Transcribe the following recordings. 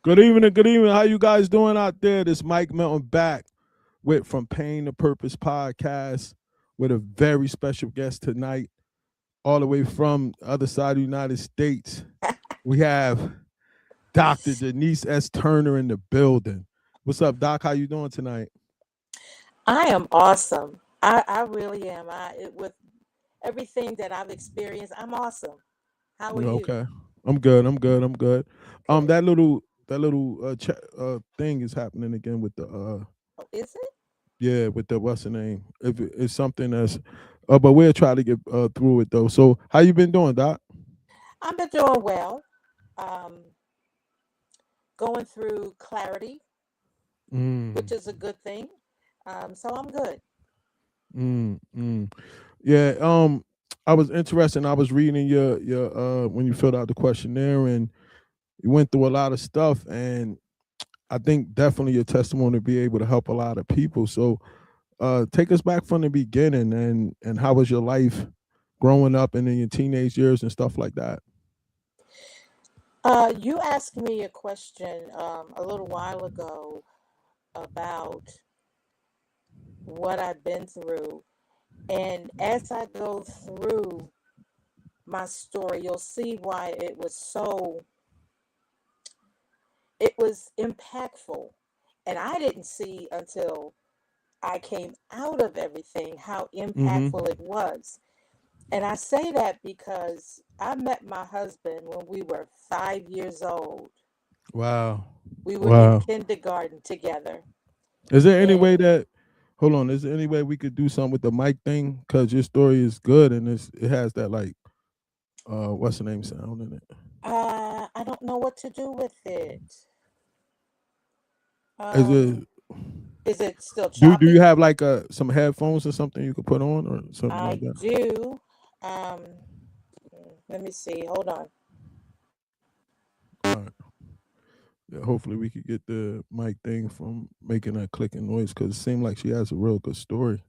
Good evening, good evening. How you guys doing out there? This Mike Melton back with From Pain to Purpose podcast with a very special guest tonight, all the way from the other side of the United States. We have Dr. Denyse S. Turner in the building. What's up, Doc? How you doing tonight? I am awesome. I really am. With everything that I've experienced, I'm awesome. How are Yeah, you? okay. I'm good. I'm good. I'm good. Good. That little thing is happening again with the Oh, is it? yeah, with the what's the name? If it's something that's but we'll try to get through it though. So how you been doing, Doc? I've been doing well. Um, Going through clarity, Mm, which is a good thing. So I'm good. mm. Yeah, I was interested. I was reading your when you filled out the questionnaire and you went through a lot of stuff and I think definitely your testimony will be able to help a lot of people. So take us back from the beginning and how was your life growing up and in your teenage years and stuff like that. You asked me a question a little while ago about what I've been through, and as I go through my story, you'll see why it was impactful. And I didn't see until I came out of everything how impactful Mm-hmm. it was. And I say that because I met my husband when we were 5 years old. Wow. We were in Wow. kindergarten together. Is there any way And that hold on, is there any way we could do something with the mic thing? Cause your story is good and it has that like what's the name sound in it. I don't know what to do with it. Is it Is it still do you choppy? have like some headphones or something you could put on or something like I that? do. Um, Let me see. Hold on. All right. Yeah, hopefully we could get the mic thing from making that clicking noise because it seemed like she has a real good story.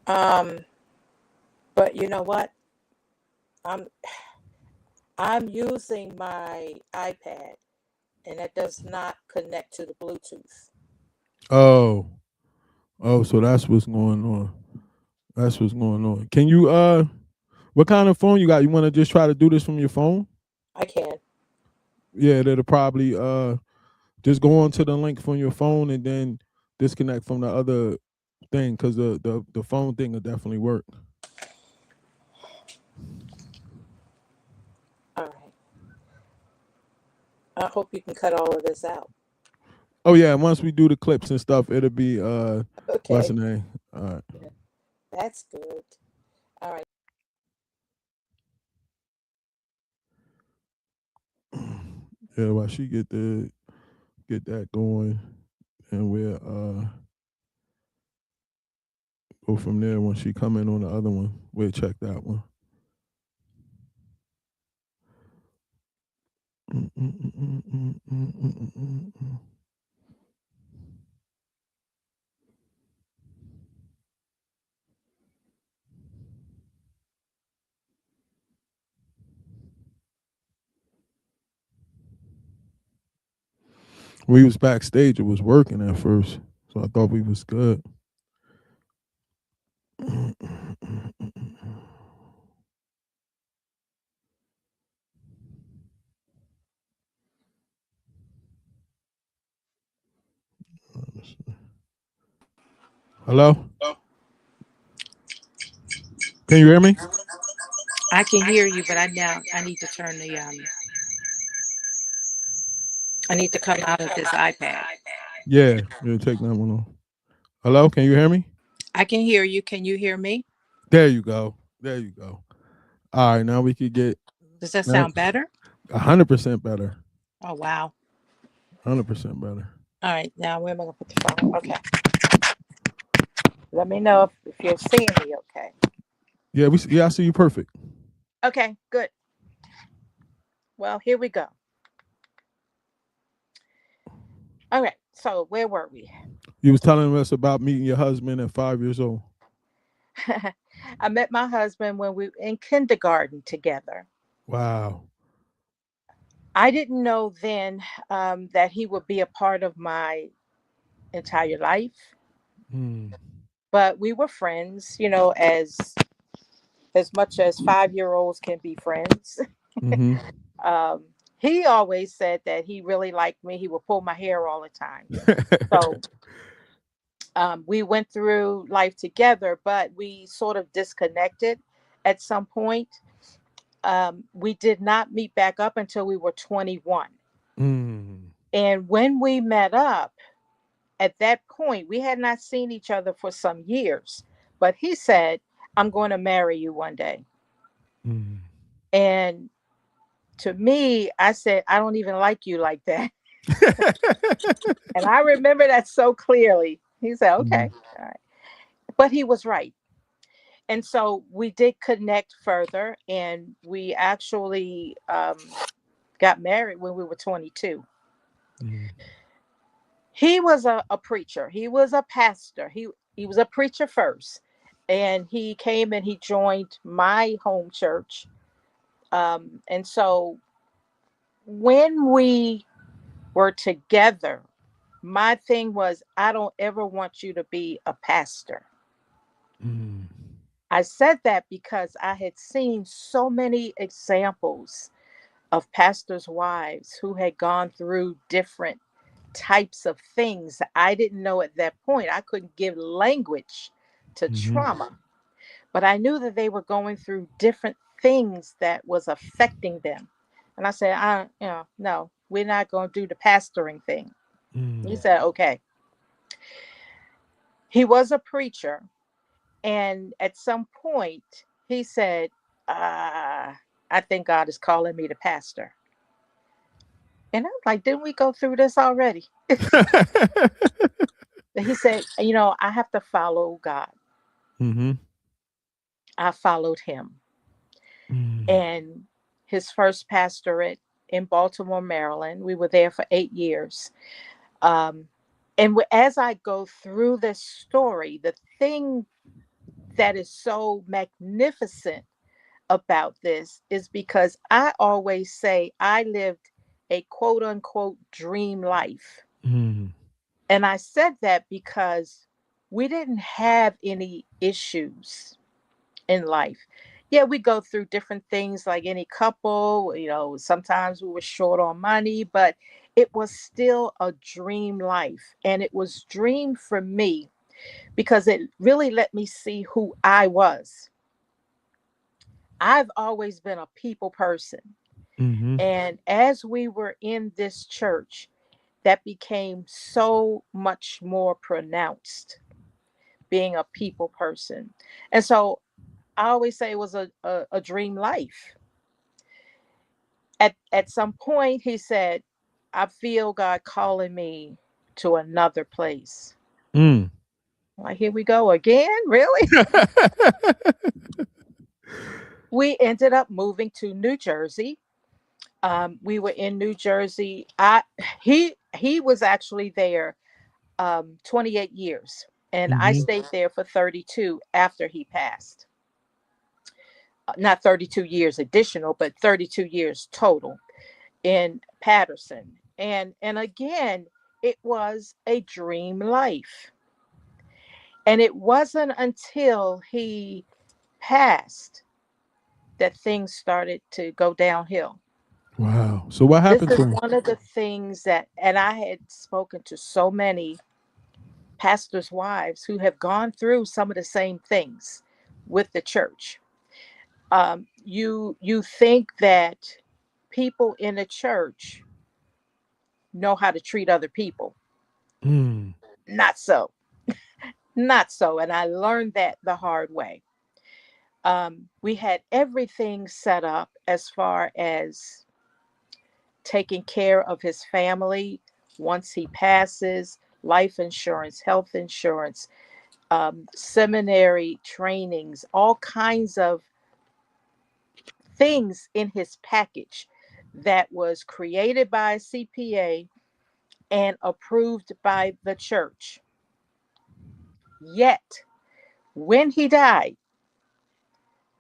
Um, but you know what? I'm I'm using my iPad, and it does not connect to the Bluetooth. Oh. Oh, so that's what's going on. That's what's going on. Can you what kind of phone you got? You want to just try to do this from your phone? I can. Yeah, that'll probably just go on to the link from your phone and then disconnect from the other thing because the phone thing will definitely work. All right. I hope you can cut all of this out. Oh yeah, once we do the clips and stuff, it'll be what's the Okay. name? All right. Yeah, that's good. All right. Yeah, while she get that going and we'll go from there when she come in on the other one. We'll check that one. We was backstage, it was working at first. So I thought we was good. Hello? Can you hear me? I can hear you, but I need to turn I need to come out of this iPad. Yeah, yeah, take that one off. Hello, can you hear me? I can hear you. Can you hear me? There you go. There you go. All right, now we could get. Does that That- sound better? 100% better. Oh, wow. 100% better. All right. Now, where am I going to put the phone? Okay. Let me know if you're seeing me okay. Yeah, I see you perfect. Okay, good. Well, here we go. All right. So, where were we? You was telling us about meeting your husband at 5 years old. I met my husband when we were in kindergarten together. Wow. I didn't know then that he would be a part of my entire life, Mm. but we were friends, as much as 5 year olds can be friends. Mm-hmm. Um, he always said that he really liked me. He would pull my hair all the time. So we went through life together, but we sort of disconnected at some point. We did not meet back up until we were 21. mm. And when we met up, at that point, we had not seen each other for some years. But he said, I'm going to marry you one day. Mm. And to me, I said, I don't even like you like that. And I remember that so clearly. He said, okay, mm. all right. But he was right. And so we did connect further, and we actually got married when we were 22. Mm. He was a preacher. He was a pastor. He was a preacher first, and he came and he joined my home church. And so when we were together, my thing was, I don't ever want you to be a pastor. Mm. I said that because I had seen so many examples of pastors' wives who had gone through different types of things. I didn't know at that point. I couldn't give language to Mm-hmm. trauma, but I knew that they were going through different things that was affecting them. And I said, no, we're not going to do the pastoring thing. He Mm. said, okay. He was a preacher. And at some point, he said, I think God is calling me to pastor. And I was like, didn't we go through this already? He said, I have to follow God. mm-hmm. I followed him. Mm. And his first pastorate in Baltimore, Maryland, we were there for 8 years. Um, and as I go through this story, the thing that is so magnificent about this is because I always say I lived a quote unquote dream life. Mm. And I said that because we didn't have any issues in life. Yeah, we go through different things like any couple, sometimes we were short on money, but it was still a dream life. And it was dream for me because it really let me see who I was. I've always been a people person. Mm-hmm. And as we were in this church, that became so much more pronounced, being a people person. And so I always say it was a dream life. At some point, he said, I feel God calling me to another place. Mm. Like, here we go again? Really? We ended up moving to New Jersey. We were in New Jersey. He was actually there 28 years, and I mm-hmm. stayed there for 32 after he passed. Not 32 years additional, but 32 years total in Patterson. And again, it was a dream life. And it wasn't until he passed that things started to go downhill. Wow. So what This happened is to him? one of the things that, and I had spoken to so many pastors' wives who have gone through some of the same things with the church. You think that people in the church know how to treat other people. Mm. Not so. Not so. And I learned that the hard way. We had everything set up as far as taking care of his family once he passes, life insurance, health insurance, seminary trainings, all kinds of things in his package that was created by a CPA and approved by the church. Yet, when he died,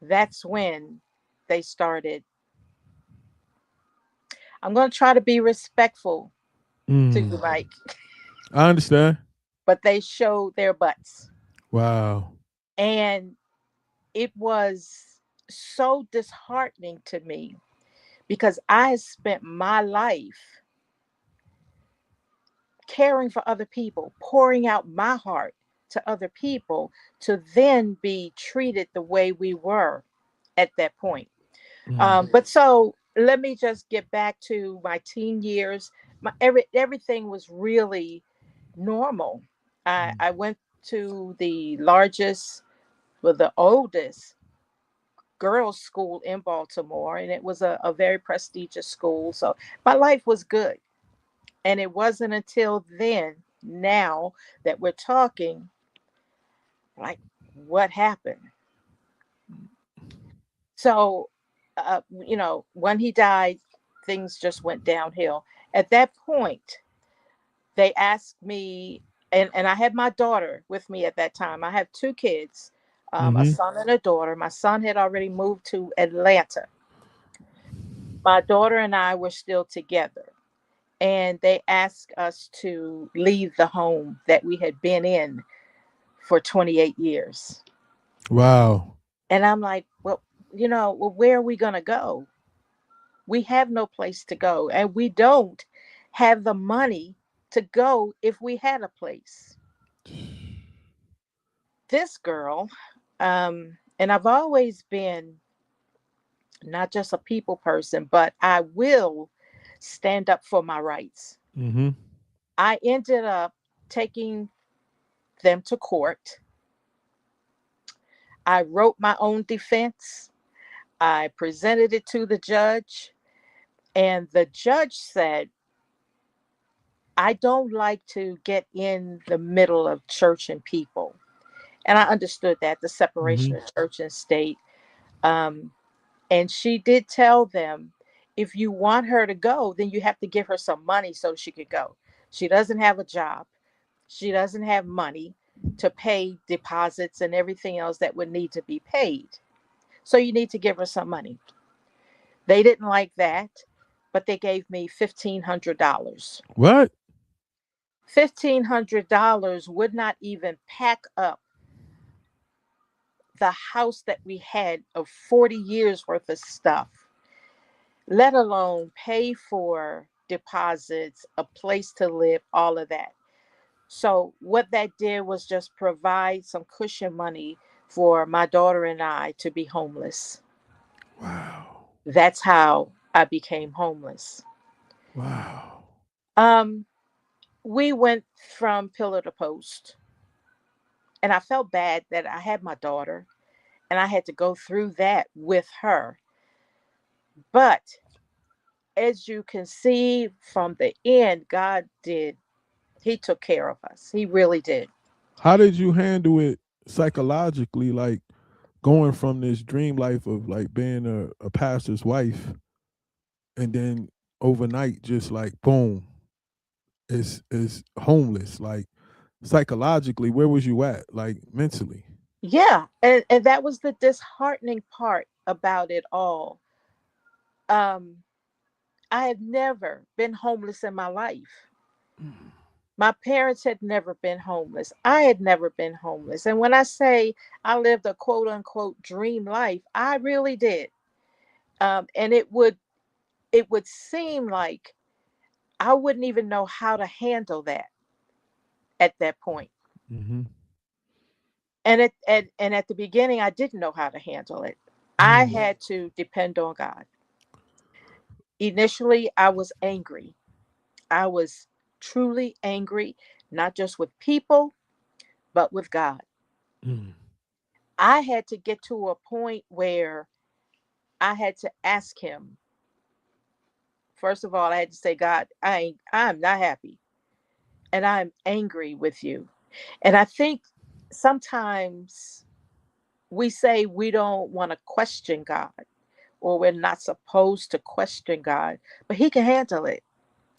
that's when they started. I'm going to try to be respectful to you, Mm. Mike, I understand. but they showed their butts. Wow. And it was so disheartening to me because I spent my life caring for other people, pouring out my heart to other people to then be treated the way we were at that point. Mm. But so let me just get back to my teen years. Everything was really normal. I went to the largest, well, the oldest girls' school in Baltimore, and it was a very prestigious school. So my life was good. And it wasn't until then, now that we're talking, like, what happened? So, when he died, things just went downhill. At that point, they asked me, and I had my daughter with me at that time. I have two kids, a Mm-hmm. son and a daughter. My son had already moved to Atlanta. My daughter and I were still together. And they asked us to leave the home that we had been in for 28 years. Wow. And I'm like, well, where are we going to go? We have no place to go. And we don't have the money to go if we had a place. This girl, and I've always been not just a people person, but I will stand up for my rights. Mm-hmm. I ended up taking them to court. I wrote my own defense. I presented it to the judge, and the judge said, I don't like to get in the middle of church and people. And I understood that, the separation Mm-hmm. of church and state. Um, and she did tell them, if you want her to go, then you have to give her some money so she could go. She doesn't have a job. She doesn't have money to pay deposits and everything else that would need to be paid. So you need to give her some money. They didn't like that, but they gave me $1,500. What? $1,500 would not even pack up the house that we had of 40 years worth of stuff, let alone pay for deposits, a place to live, all of that. So, what that did was just provide some cushion money for my daughter and I to be homeless. Wow. That's how I became homeless. Wow. Um, we went from pillar to post, and I felt bad that I had my daughter and I had to go through that with her. But as you can see from the end, God did, He took care of us. He really did. How did you handle it psychologically, like going from this dream life of like being a pastor's wife and then overnight just like boom, is homeless. Like psychologically, where was you at? Like mentally? Yeah. And that was the disheartening part about it all. Um, I had never been homeless in my life. My parents had never been homeless. I had never been homeless. And when I say I lived a quote unquote dream life, I really did. And it would seem like I wouldn't even know how to handle that at that point. Mm-hmm. And at the beginning, I didn't know how to handle it. I Mm. had to depend on God. Initially, I was angry. I was truly angry, not just with people, but with God. Mm. I had to get to a point where I had to ask him. First of all, I had to say, God, I'm not happy and I'm angry with you. And I think sometimes we say we don't want to question God or we're not supposed to question God, but he can handle it.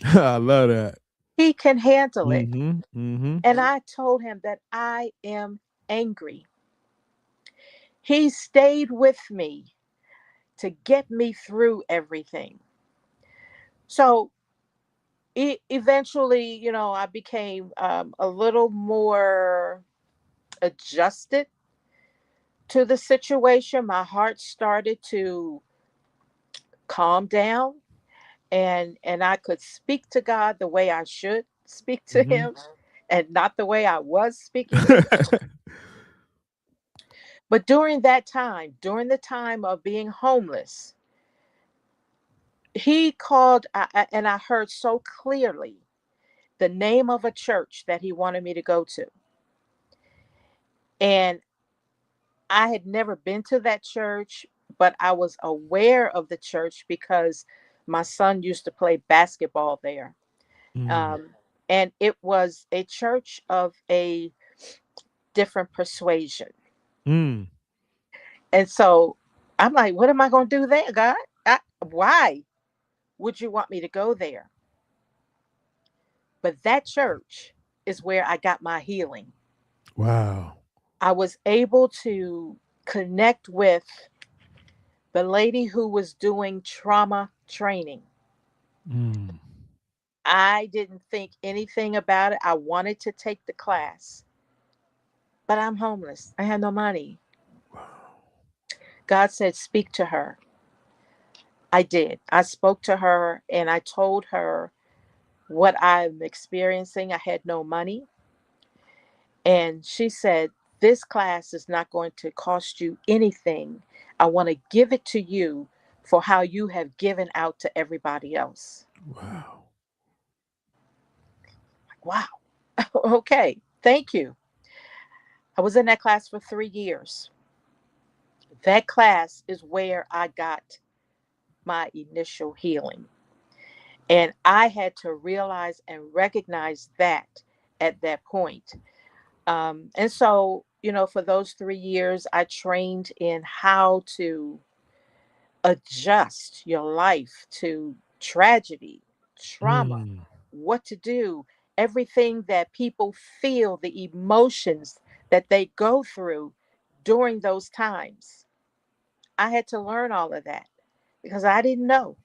I love that. He can handle it. Mm-hmm. Mm-hmm. And I told him that I am angry. He stayed with me to get me through everything. So eventually, I became a little more adjusted to the situation. My heart started to calm down, and I could speak to God the way I should speak to Mm-hmm. him and not the way I was speaking to him. But during the time of being homeless, he called, and I heard so clearly the name of a church that he wanted me to go to. And I had never been to that church, but I was aware of the church because my son used to play basketball there. mm. Um, and it was a church of a different persuasion. Mm. And so I'm like, what am I going to do there, God? Why would you want me to go there? But that church is where I got my healing. Wow. I was able to connect with the lady who was doing trauma training. Mm. I didn't think anything about it. I wanted to take the class, but I'm homeless. I had no money. God said, speak to her. I did. I spoke to her and I told her what I'm experiencing. I had no money. And she said, this class is not going to cost you anything. I want to give it to you for how you have given out to everybody else. Wow. Wow. Okay. Thank you. I was in that class for 3 years. That class is where I got my initial healing. And I had to realize and recognize that at that point. And so, for those 3 years, I trained in how to adjust your life to tragedy, trauma, Mm. what to do, everything that people feel, the emotions that they go through during those times. I had to learn all of that because I didn't know.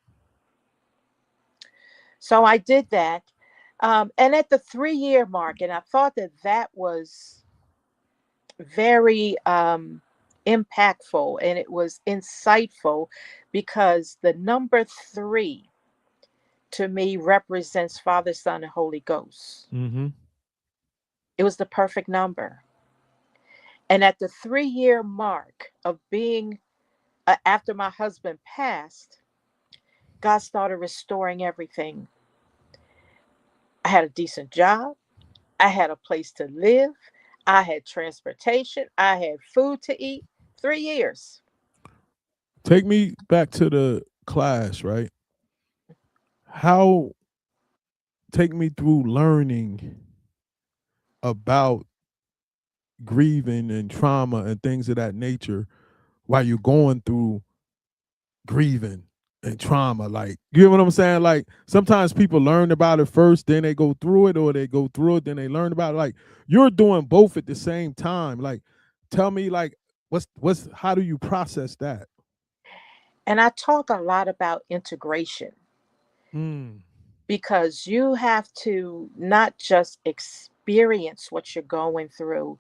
So I did that. And at the 3 year mark, and I thought that that was very impactful and it was insightful because the number three to me represents Father, Son, and Holy Ghost. Mm-hmm. It was the perfect number. And at the 3 year mark of being, after my husband passed, God started restoring everything. I had a decent job. I had a place to live. I had transportation. I had food to eat. 3 years. Take me back to the class, right? How take me through learning about grieving and trauma and things of that nature while you're going through grieving and trauma. Like, you know what I'm saying? Like, sometimes people learn about it first, then they go through it, or they go through it, then they learn about it. Like, you're doing both at the same time. Like, tell me, like, how do you process that? And I talk a lot about integration Mm. because you have to not just experience what you're going through,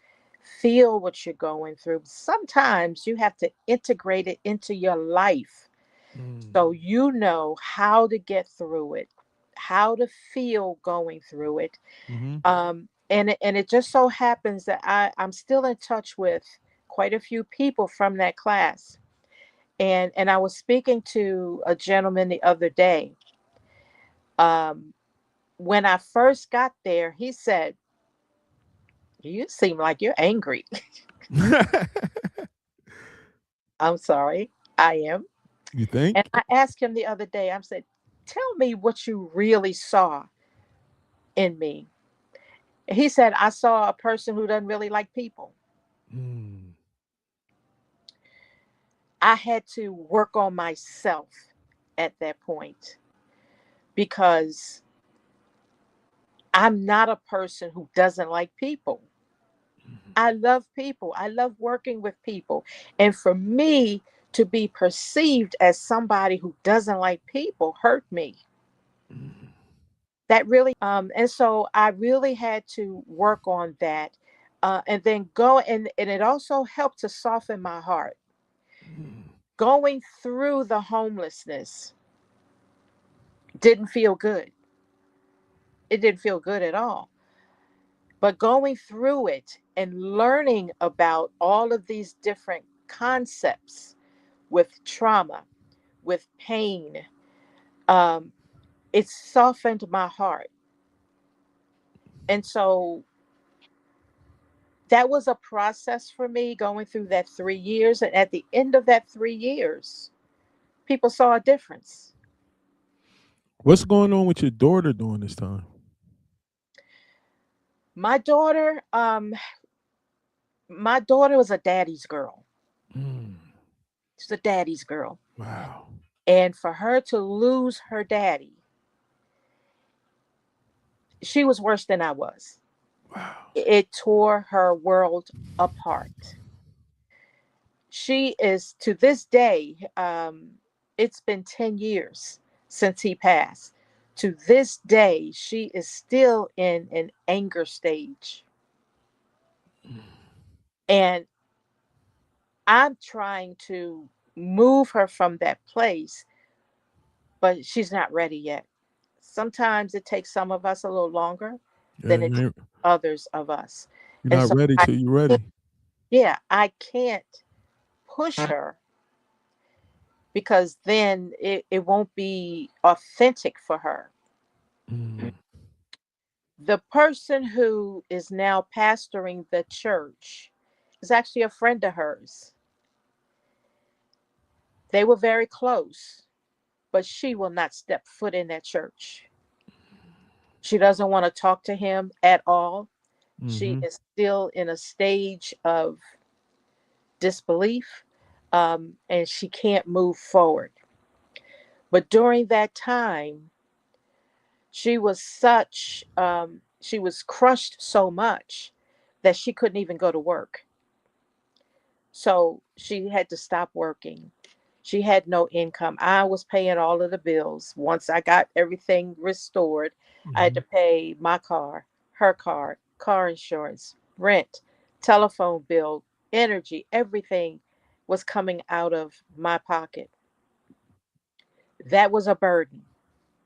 feel what you're going through. Sometimes you have to integrate it into your life Mm. so you know how to get through it, how to feel going through it. Mm-hmm. And it just so happens that I'm still in touch with quite a few people from that class. And I was speaking to a gentleman the other day. Um, when I first got there, he said, you seem like you're angry. I'm sorry, I am. You And think? I asked him the other day, I said, tell me what you really saw in me. And he said, I saw a person who doesn't really like people. Mm, I had to work on myself at that point because I'm not a person who doesn't like people. I love people. I love working with people. And for me to be perceived as somebody who doesn't like people hurt me. mm, That really and so I really had to work on that. And then go and it also helped to soften my heart. mm, Going through the homelessness didn't feel good. It didn't feel good at all. But going through it and learning about all of these different concepts with trauma, with pain, um, it softened my heart. And so that was a process for me going through that 3 years. And at the end of that 3 years, people saw a difference. What's going on with your daughter during this time? My daughter, my daughter was a daddy's girl. Mm, She's a daddy's girl. wow. And for her to lose her daddy, she was worse than I was. Wow. It tore her world apart. She is to this day, it's been 10 years since he passed. To this day, she is still in an anger stage. And I'm trying to move her from that place, but she's not ready yet. Sometimes it takes some of us a little longer Yeah, than it takes you're others of us. And not so ready till you're ready. yeah, I can't push her because then it won't be authentic for her. Mm, The person who is now pastoring the church is actually a friend of hers. They were very close, but she will not step foot in that church. She doesn't want to talk to him at all. She mm-hmm, is still in a stage of disbelief, and she can't move forward. But during that time, she was crushed so much that she couldn't even go to work. So she had to stop working. She had no income. I was paying all of the bills. Once I got everything restored, I had mm-hmm, to pay my car, her car insurance, rent, telephone bill, energy, everything was coming out of my pocket. That was a burden.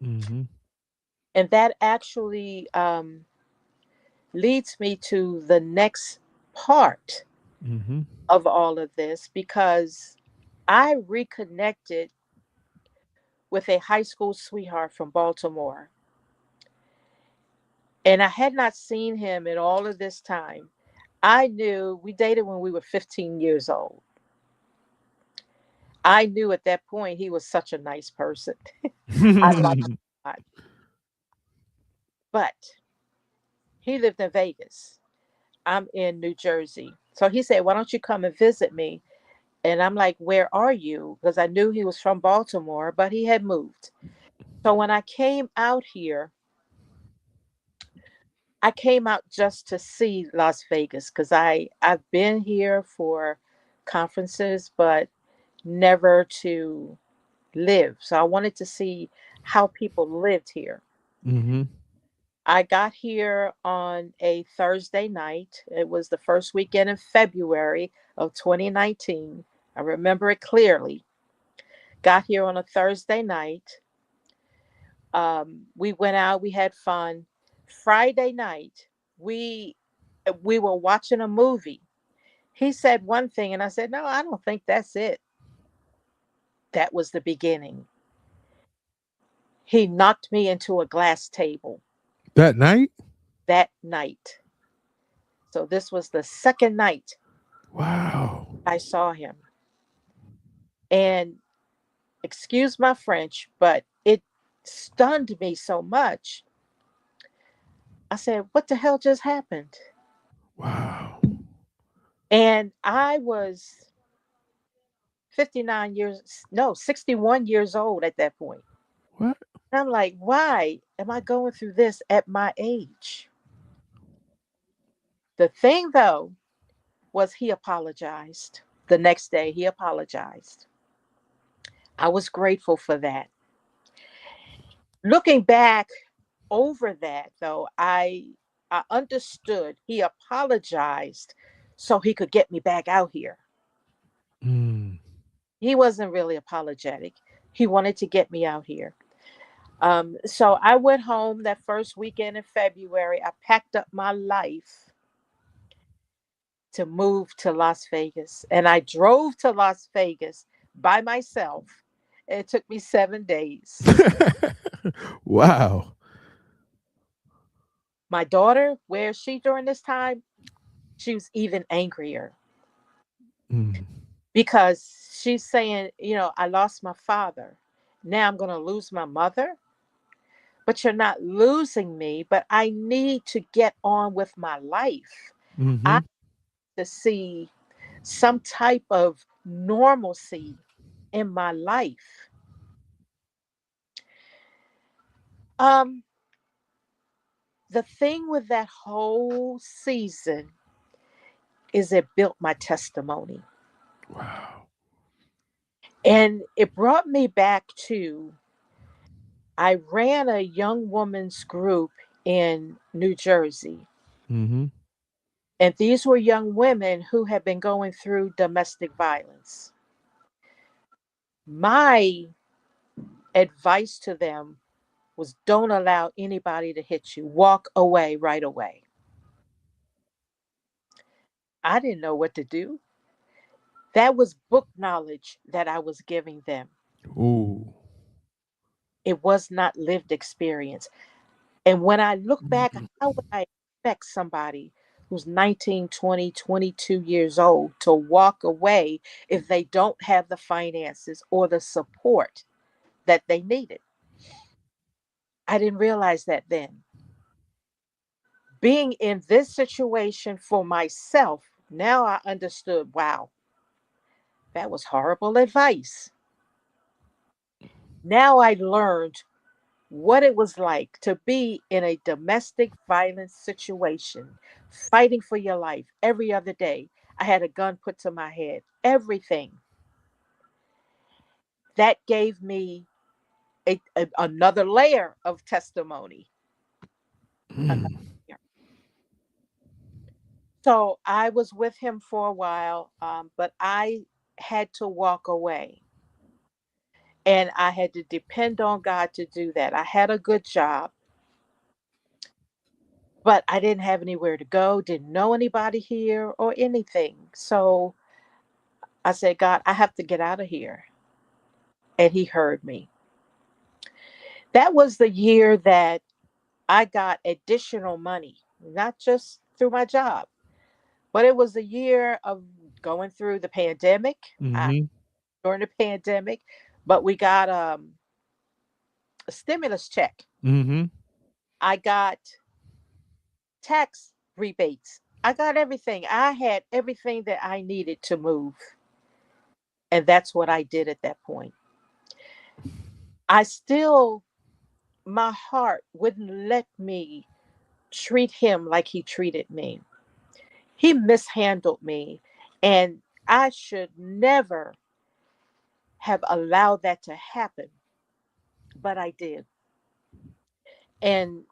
mm-hmm, And that actually leads me to the next part mm-hmm. of all of this because I reconnected with a high school sweetheart from Baltimore. And I had not seen him in all of this time. I knew we dated when we were 15 years old. I knew at that point he was such a nice person. I liked him a lot. But he lived in Vegas. I'm in New Jersey. So he said, why don't you come and visit me? And I'm like, where are you? Because I knew he was from Baltimore, but he had moved. So when I came out here, I came out just to see Las Vegas because I've been here for conferences, but never to live. So I wanted to see how people lived here. Mm-hmm. I got here on a Thursday night. It was the first weekend in February of 2019. I remember it clearly. Got here on a Thursday night. We went out, we had fun. Friday night, we we were watching a movie. He said one thing, and I said, "No, I don't think that's it." That was the beginning. He knocked me into a glass table That night? that night. So this was the second night Wow. I saw him. And excuse my French, but it stunned me so much. I said, what the hell just happened? Wow. And I was 59 years, no, 61 years old at that point. What? And I'm like, why am I going through this at my age? The thing, though, was he apologized. The next day, he apologized. I was grateful for that. Looking back over that, though, I understood he apologized so he could get me back out here. Mm. He wasn't really apologetic. He wanted to get me out here. So I went home that first weekend in February. I packed up my life to move to Las Vegas. And I drove to Las Vegas by myself. It took me 7 days. Wow. My daughter, where is she during this time? She was even angrier Mm. because she's saying, I lost my father. Now I'm going to lose my mother. But you're not losing me, but I need to get on with my life. I Mhm. need to see some type of normalcy in my life. Um, the thing with that whole season is it built my testimony. Wow. And it brought me back to I ran a young woman's group in New Jersey. Mhm. And these were young women who had been going through domestic violence. My advice to them was don't allow anybody to hit you. Walk away right away. I didn't know what to do. That was book knowledge that I was giving them. Ooh. It was not lived experience. And when I look back, Mm. how would I expect somebody who's 19, 20, 22 years old to walk away if they don't have the finances or the support that they needed? I didn't realize that then. Being in this situation for myself, now I understood wow, that was horrible advice. Now I learned what it was like to be in a domestic violence situation, fighting for your life every other day. I had a gun put to my head, everything. That gave me another layer of testimony. Another Mm. layer. So I was with him for a while, but I had to walk away. And I had to depend on God to do that. I had a good job, but I didn't have anywhere to go, didn't know anybody here or anything. So I said, God, I have to get out of here. And he heard me. That was the year that I got additional money, not just through my job, but it was a year of going through the pandemic. Mhm. During the pandemic, but we got a stimulus check. Mhm. I got tax rebates. I got everything. I had everything that I needed to move. And that's what I did at that point. I still, my heart wouldn't let me treat him like he treated me. He mishandled me. And I should never have allowed that to happen. But I did. And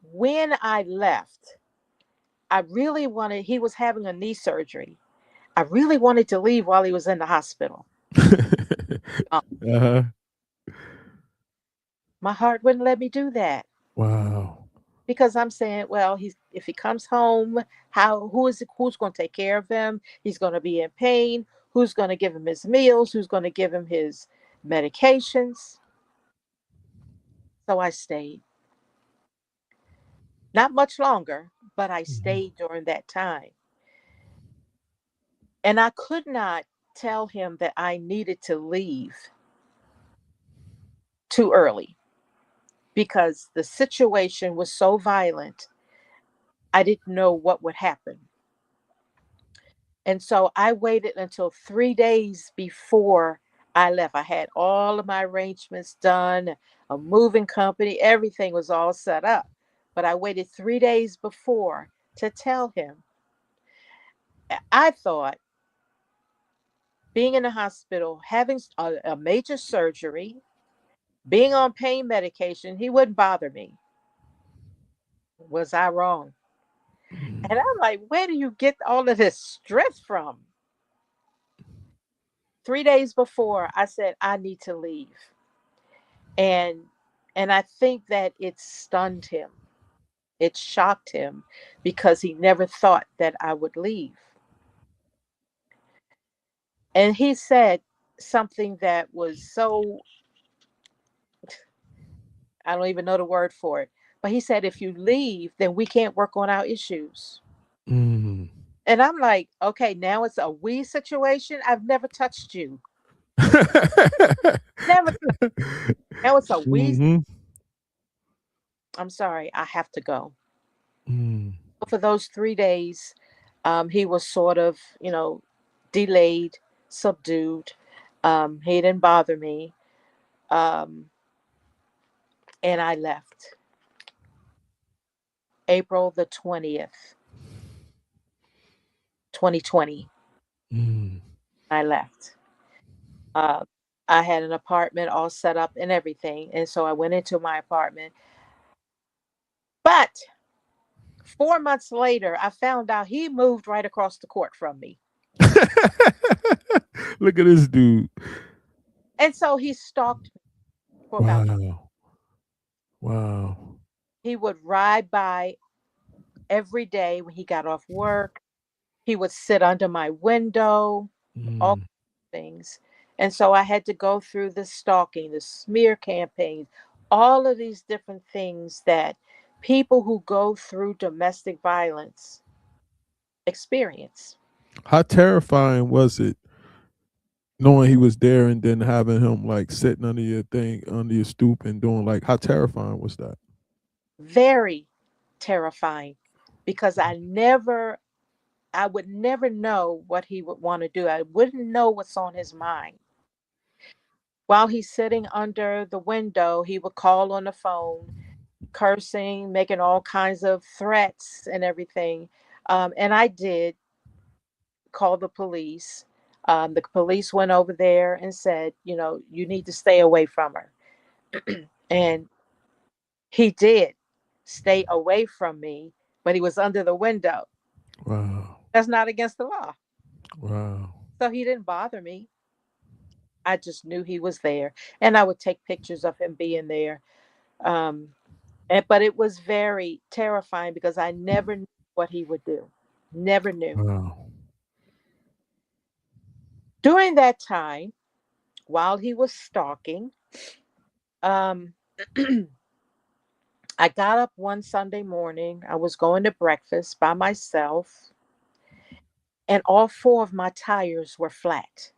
when I left, I really wanted, he was having a knee surgery. I really wanted to leave while he was in the hospital. Uh, Uh-huh. my heart wouldn't let me do that Wow. because I'm saying, well, he's if he comes home, who's going to take care of him? He's going to be in pain. Who's going to give him his meals? Who's going to give him his medications? So I stayed. Not much longer, but I Mhm. stayed during that time. And I could not. tell him that I needed to leave too early because the situation was so violent. I didn't know what would happen. And so I waited until 3 days before I left. I had all of my arrangements done, a moving company, everything was all set up. But I waited 3 days before to tell him. I thought being in the hospital, having a major surgery, being on pain medication, he wouldn't bother me. Was I wrong? And I'm like, where do you get all of this strength from? 3 days before, I said, I need to leave. And I think that it stunned him. It shocked him because he never thought that I would leave. And he said something that was so, I don't even know the word for it. But he said, if you leave, then we can't work on our issues. Mm. And I'm like, okay, now it's a we situation. I've never touched you. Never. Now it's a we. Hmm. I'm sorry, I have to go. Mm. For those 3 days, he was sort of, delayed, subdued. He didn't bother me. Um, and I left April the 20th, 2020. Mm. I left. Uh, I had an apartment all set up and everything. And so I went into my apartment. But 4 months later, I found out he moved right across the court from me. Look at this dude. And so he stalked me for about, Wow. Wow. he would ride by every day when he got off work. He would sit under my window, all Mm. things. And so I had to go through the stalking, the smear campaigns, all of these different things that people who go through domestic violence experience. How terrifying was it knowing he was there and then having him like sitting under your thing, under your stoop and doing like how terrifying was that? Very terrifying because I would never know what he would want to do. I wouldn't know what's on his mind. While he's sitting under the window, he would call on the phone, cursing, making all kinds of threats and everything. And I did call the police. The police went over there and said, you need to stay away from her. And he did stay away from me, but he was under the window. Wow. That's not against the law. Wow. So he didn't bother me. I just knew he was there. And I would take pictures of him being there. Um, but it was very terrifying because I never knew what he would do. Never knew. Wow. During that time, while he was stalking, um, I got up one Sunday morning. I was going to breakfast by myself, and all four of my tires were flat.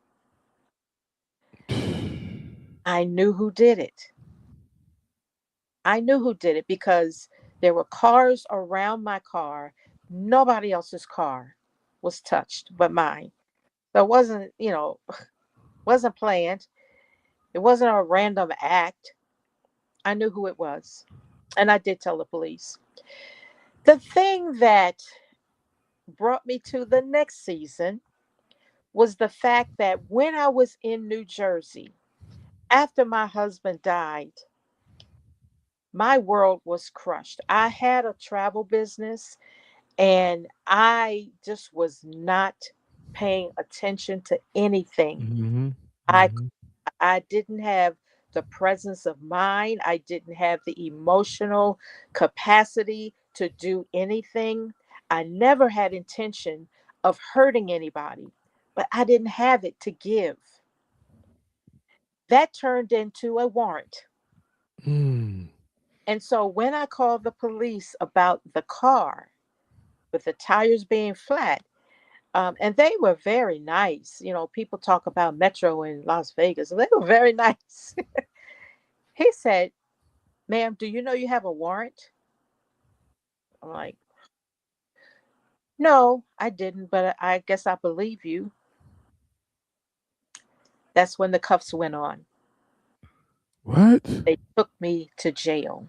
I knew who did it. I knew who did it because there were cars around my car. Nobody else's car was touched but mine. So it wasn't, wasn't planned. It wasn't a random act. I knew who it was. And I did tell the police. The thing that brought me to the next season was the fact that when I was in New Jersey, after my husband died, my world was crushed. I had a travel business and I just was not paying attention to anything. Mm-hmm. I Mm-hmm. I didn't have the presence of mind. I didn't have the emotional capacity to do anything. I never had intention of hurting anybody, but I didn't have it to give. That turned into a warrant. Mm. And so when I called the police about the car with the tires being flat, And they were very nice. People talk about Metro in Las Vegas, and they were very nice. He said, "Ma'am, do you know you have a warrant?" I'm like, "No, I didn't, but I guess I believe you." That's when the cuffs went on. What? They took me to jail.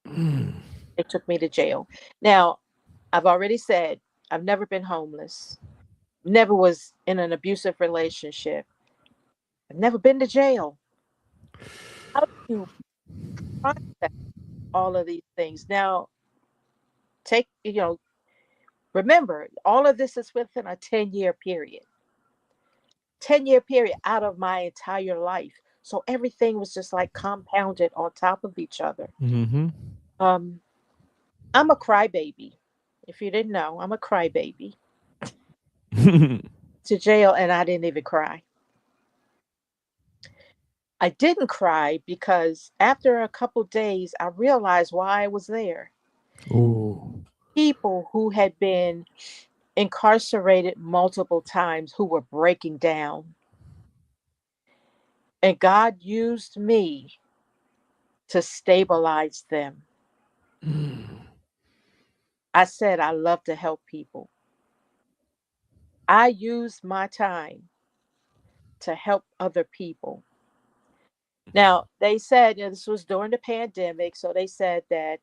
Mm. They took me to jail. Now, I've already said I've never been homeless, never was in an abusive relationship, I've never been to jail. How do you process all of these things? Now, take, remember, all of this is within a 10-year period, 10-year period out of my entire life. So everything was just like compounded on top of each other. Mm-hmm. Um, I'm a crybaby. If you didn't know, I'm a crybaby. To jail, and I didn't even cry. I didn't cry because after a couple days, I realized why I was there. Oh. People who had been incarcerated multiple times who were breaking down. And God used me to stabilize them. Mm. I said, I love to help people. I used my time to help other people. Now, they said, this was during the pandemic. So they said that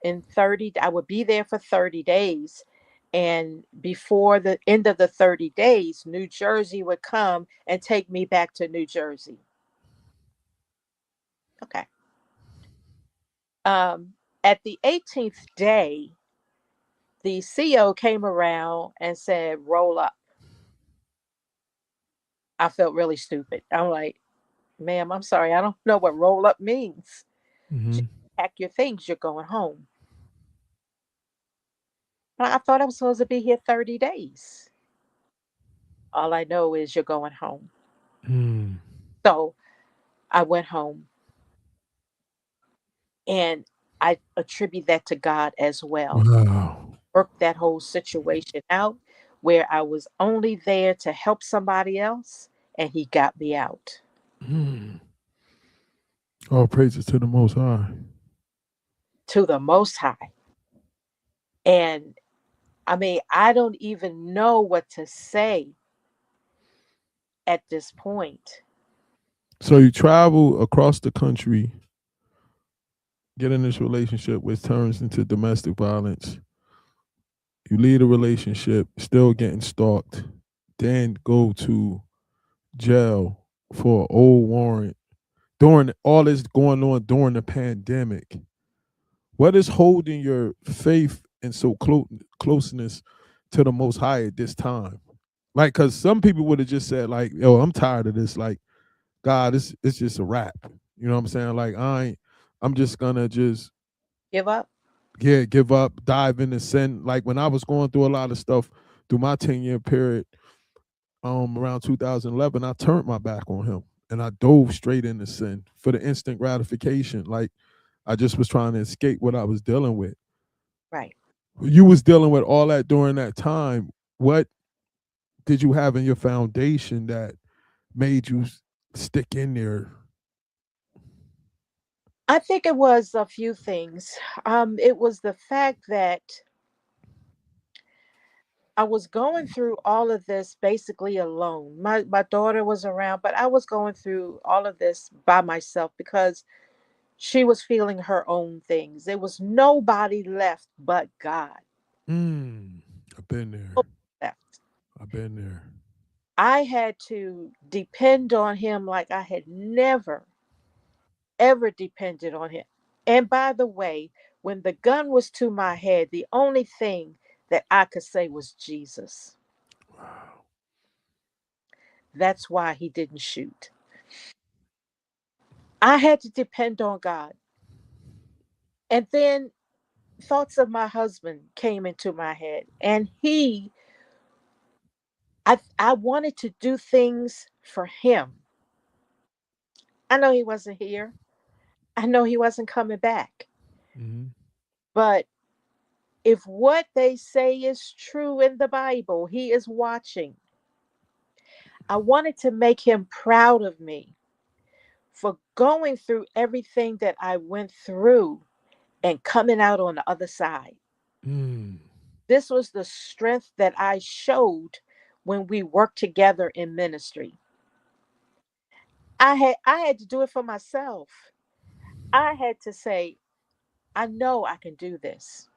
in 30, I would be there for 30 days. And before the end of the 30 days, New Jersey would come and take me back to New Jersey. Okay. Um, at the 18th day, the CO came around and said, roll up. I felt really stupid. I'm like, ma'am, I'm sorry. I don't know what roll up means. Mm-hmm. Just pack your things. You're going home. I thought I was supposed to be here 30 days. All I know is you're going home. Mm. So I went home, and I attribute that to God as well. Wow. Worked that whole situation out where I was only there to help somebody else, and He got me out Mm. All praises to the Most High. to the Most High. And I mean, I don't even know what to say at this point. So you travel across the country, get in this relationship which turns into domestic violence. You leave a relationship, still getting stalked, then go to jail for an old warrant during all this going on during the pandemic. What is holding your faith and so closeness to the Most High at this time? Like, cause some people would have just said, like, "Yo, I'm tired of this. Like, God, it's just a wrap." You know what I'm saying? Like, I'm just gonna just Give up? give up, dive into sin. Like when I was going through a lot of stuff through my 10-year period, around 2011, I turned my back on Him and I dove straight into sin for the instant gratification. Like I just was trying to escape what I was dealing with. Right. You was dealing with all that during that time. What did you have in your foundation that made you stick in there? I think it was a few things. It was the fact that I was going through all of this basically alone. My daughter was around, but I was going through all of this by myself because she was feeling her own things. There was nobody left but God. Mm, I've been there. Nobody left. I've been there. I had to depend on Him like I had never, ever depended on Him. And by the way, when the gun was to my head, the only thing that I could say was Jesus. Wow. That's why He didn't shoot. I had to depend on God. And then thoughts of my husband came into my head. And I wanted to do things for him. I know he wasn't here. I know he wasn't coming back. Mm-hmm. But If what they say is true in the Bible, he is watching. I wanted to make him proud of me for going through everything that I went through and coming out on the other side. Mm. This was the strength that I showed when we worked together in ministry. I had to do it for myself. I had to say, I know I can do this.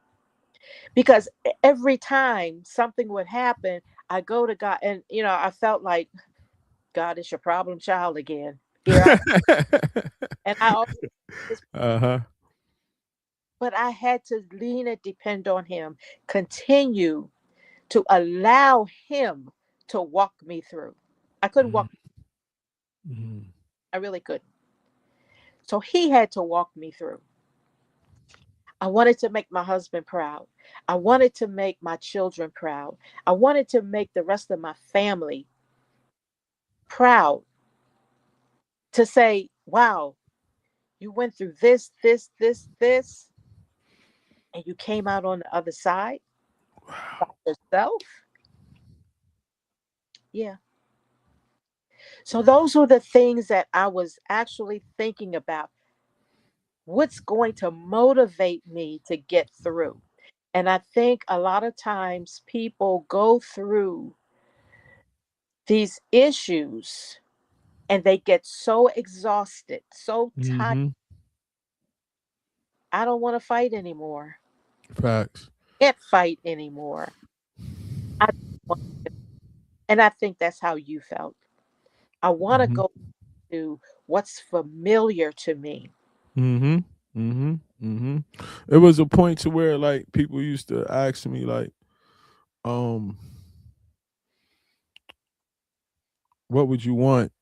Because every time something would happen, I go to God and I felt like God is your problem child again. Here I and I always this, Uh-huh. but I had to lean and depend on him, continue to allow him to walk me through. I couldn't Mhm. walk, Mhm. I really couldn't. So he had to walk me through. I wanted to make my husband proud. I wanted to make my children proud. I wanted to make the rest of my family proud to say, wow, you went through this, and you came out on the other side by yourself. Yeah. So those were the things that I was actually thinking about. What's going to motivate me to get through? And I think a lot of times people go through these issues and they get so exhausted, so tired. Mhm. I don't want to fight anymore. Facts. Can't fight anymore. I want to- and I think that's how you felt. I want to Mhm. go to what's familiar to me. Mhm. Mhm. Mhm. It was a point to where like people used to ask me like, um, what would you want?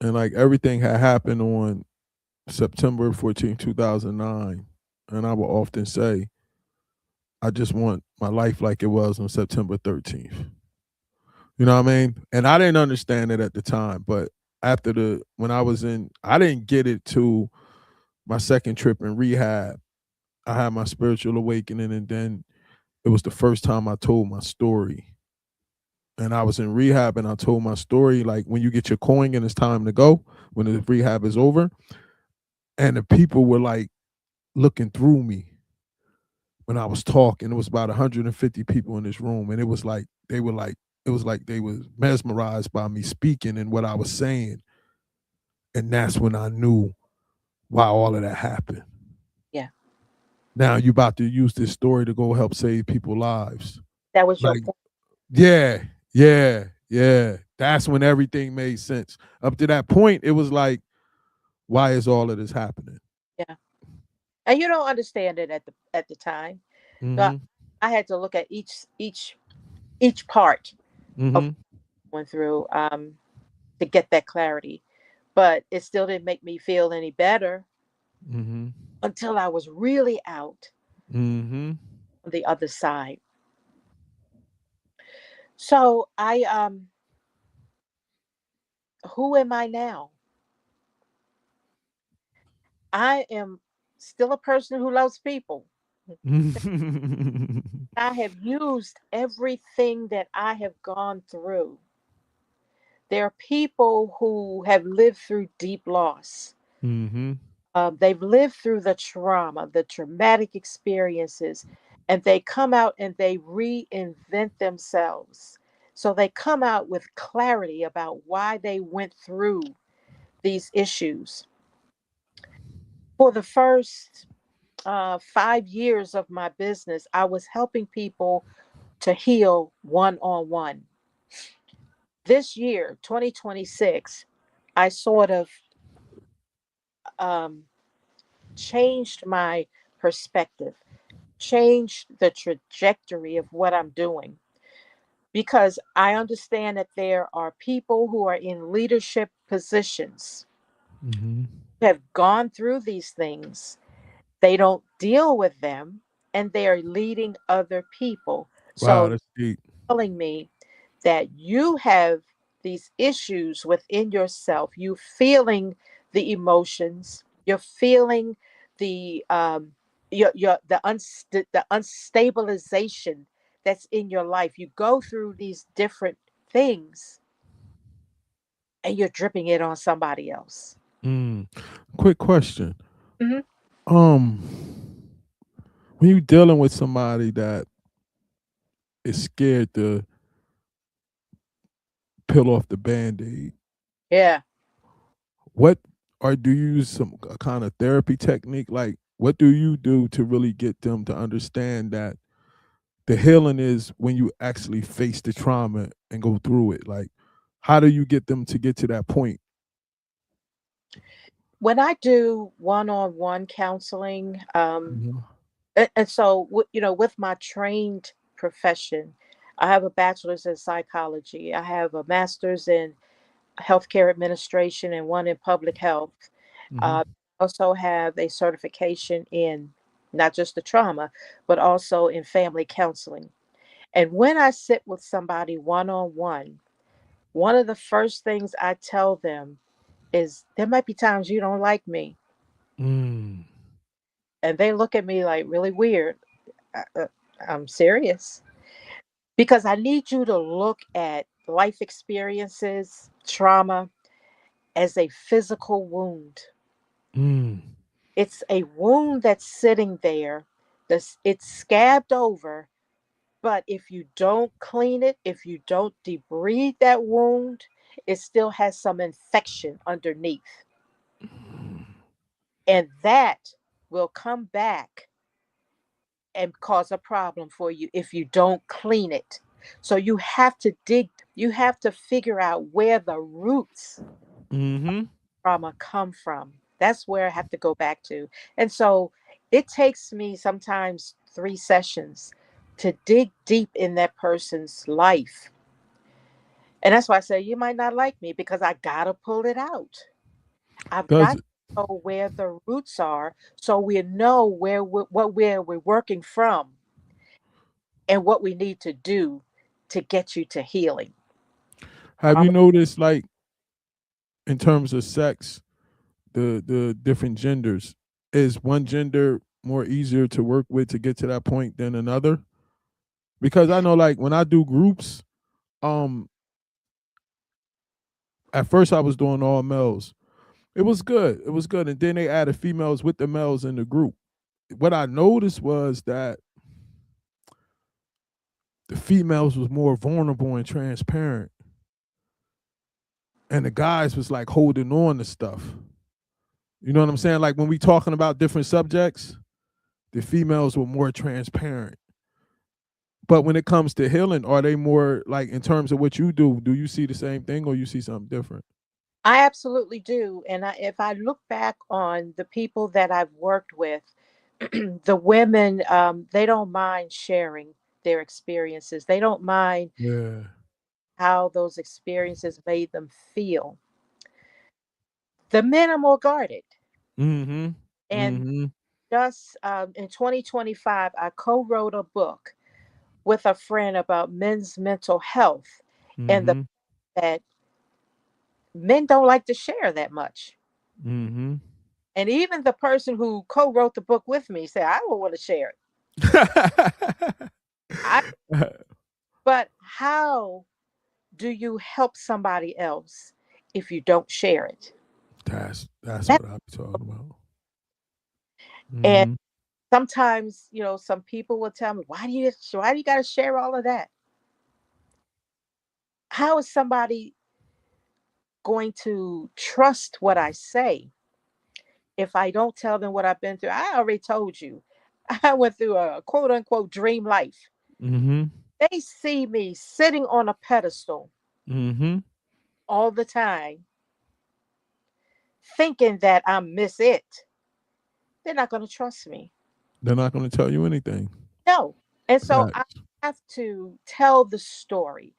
And like everything had happened on September 14th, 2009. And I would often say, I just want my life like it was on September 13th. You know what I mean? And I didn't understand it at the time, but when I was in, I didn't get it to my second trip in rehab. I had my spiritual awakening, and then it was the first time I told my story. And I was in rehab and I told my story like when you get your coin and it's time to go, when the rehab is over. And the people were like looking through me when I was talking. It was about 150 people in this room. And it was like it was like they was mesmerized by me speaking and what I was saying. And that's when I knew why all of that happened. Yeah. Now you about to use this story to go help save people's lives. That was your Like, point. yeah, yeah, yeah. That's when everything made sense. Up to that point, it was like, why is all of this happening? Yeah. And you don't understand it at the time. So Mm-hmm. I had to look at each part of Mm-hmm. what I went through to get that clarity. But it still didn't make me feel any better Mm-hmm. until I was really out Mm-hmm. on the other side. So I who am I now? I am still a person who loves people. I have used everything that I have gone through. There are people who have lived through deep loss. Mm-hmm. They've lived through the trauma, the traumatic experiences, and they come out and they reinvent themselves. So they come out with clarity about why they went through these issues. For the first 5 years of my business, I was helping people to heal one on one. This year, 2026, I sort of um, changed my perspective, changed the trajectory of what I'm doing because I understand that there are people who are in leadership positions Mm-hmm. who have gone through these things. They don't deal with them and they are leading other people. Wow, So that's deep. telling me that you have these issues within yourself, you feeling the emotions, you're feeling the the unstabilization that's in your life. You go through these different things and you're dripping it on somebody else. Mm. Quick question. Hmm. Um, when you dealing with somebody that is scared to peel off the band-aid, Yeah. what or do you use some kind of therapy technique? Like, what do you do to really get them to understand that the healing is when you actually face the trauma and go through it? Like, how do you get them to get to that point? When I do one-on-one counseling, Mhm. and so with my trained profession, I have a bachelor's in psychology. I have a master's in healthcare administration and one in public health. Mhm. Uh, also have a certification in not just the trauma, but also in family counseling. And when I sit with somebody one on one, one of the first things I tell them is there might be times you don't like me. Mm. And they look at me like really weird. I'm serious. Because I need you to look at life experiences, trauma, as a physical wound. Mm. It's a wound that's sitting there. It's scabbed over, but if you don't clean it, if you don't debride that wound, it still has some infection underneath. And that will come back and cause a problem for you if you don't clean it. So you have to figure out where the roots Mhm. trauma come from. That's where I have to go back to. And so it takes me sometimes 3 sessions to dig deep in that person's life. And that's why I say you might not like me because I got to pull it out. I've Does got to it? know where the roots are so we know where we're working from and what we need to do to get you to healing. Have you Um, noticed, like, in terms of sex, the different genders, is one gender more easier to work with to get to that point than another? Because I know, like, when I do groups, um, at first I was doing all males. It was good. It was good. And then they added females with the males in the group. What I noticed was that the females was more vulnerable and transparent. And the guys was like holding on to stuff. You know what I'm saying? Like when we talking about different subjects, the females were more transparent. But when it comes to healing, are they more like in terms of what you do you see the same thing or you see something different? I absolutely do. And if I look back on the people that I've worked with, the women, they don't mind sharing their experiences. They don't mind Yeah. how those experiences made them feel. The men are more guarded. Mm-hmm. And Mm-hmm. just in 2025, I co wrote a book with a friend about men's mental health and the Mm-hmm. that men don't like to share that much. Mm-hmm. And even the person who co wrote the book with me said, I don't want to share it. I, but how do you help somebody else if you don't share it? that's That, what I be talking about. and Mm-hmm. sometimes, some people will tell me, why do you got to share all of that? How is somebody going to trust what I say if I don't tell them what I've been through? I already told you. I went through a quote unquote dream life. Mm-hmm. They see me sitting on a pedestal Mm-hmm. all the time, thinking that I'm Miss It. They're not going to trust me. They're not gonna tell you anything. No. And so I Facts. have to tell the story.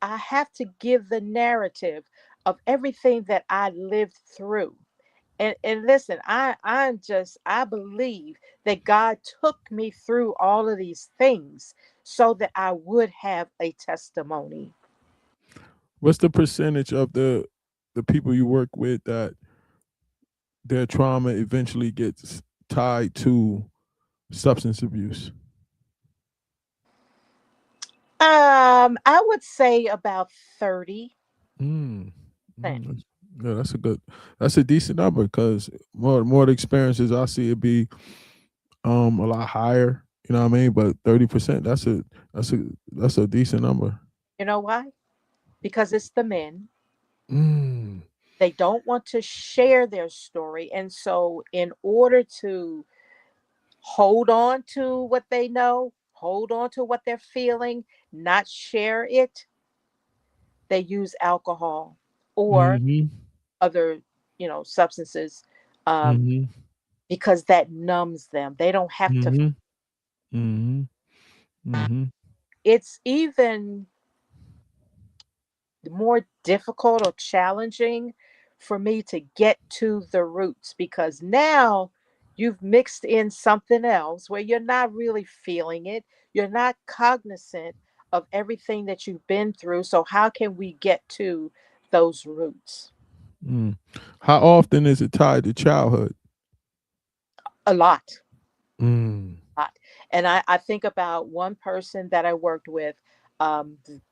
I have to give the narrative of everything that I lived through. And listen, I believe that God took me through all of these things so that I would have a testimony. What's the percentage of the people you work with that their trauma eventually gets tied to substance abuse? I would say about 30%. Mm. Yeah, that's a good, that's a decent number because more the experiences I see it be a lot higher. You know what I mean? But 30%, that's a that's a decent number. You know why? Because it's the men. Mm. They don't want to share their story. And so, in order to hold on to what they know, hold on to what they're feeling, not share it, they use alcohol or Mhm. other, substances, um, Mhm. because that numbs them. They don't have to. Mhm. Mhm. Mhm. It's even more difficult or challenging for me to get to the roots because now you've mixed in something else where you're not really feeling it. You're not cognizant of everything that you've been through. So, how can we get to those roots? Mm. How often is it tied to childhood? A lot. Mm. Lot. And I think about one person that I worked with,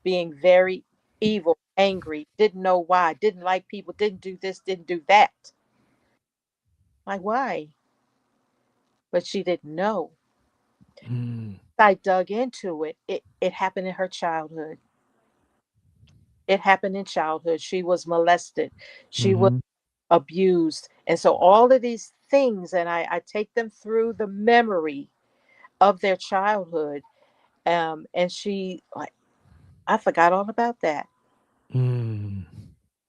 being very evil, angry, didn't know why, didn't like people, didn't do this, didn't do that. Like, why? But she didn't know. Mm. I dug into it. It happened in her childhood. It happened in childhood. She was molested. She was Mhm. abused. And so all of these things, and I take them through the memory of their childhood. And she like, I forgot all about that. Mm.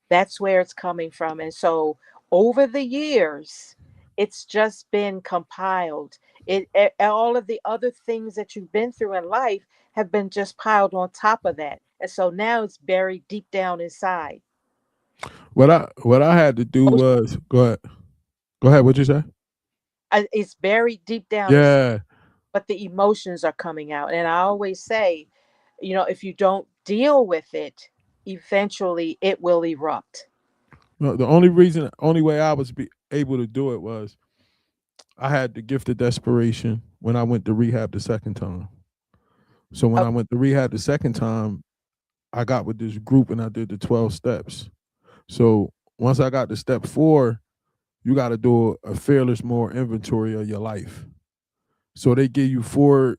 That's where it's coming from. And so over the years, it's just been compiled. All of the other things that you've been through in life have been just piled on top of that. And so now it's buried deep down inside. What I had to do Most- was go ahead. Go ahead. What'd you say? It's buried deep down inside, Yeah. but the emotions are coming out. And I always say, if you don't deal with it, eventually it will erupt. No, only way I was able to do it was I had the gift of desperation when I went to rehab the second time. So when Oh, I went to rehab the second time, I got with this group and I did the 12 steps. So once I got to step 4, you got to do a fearless more inventory of your life. So they give you four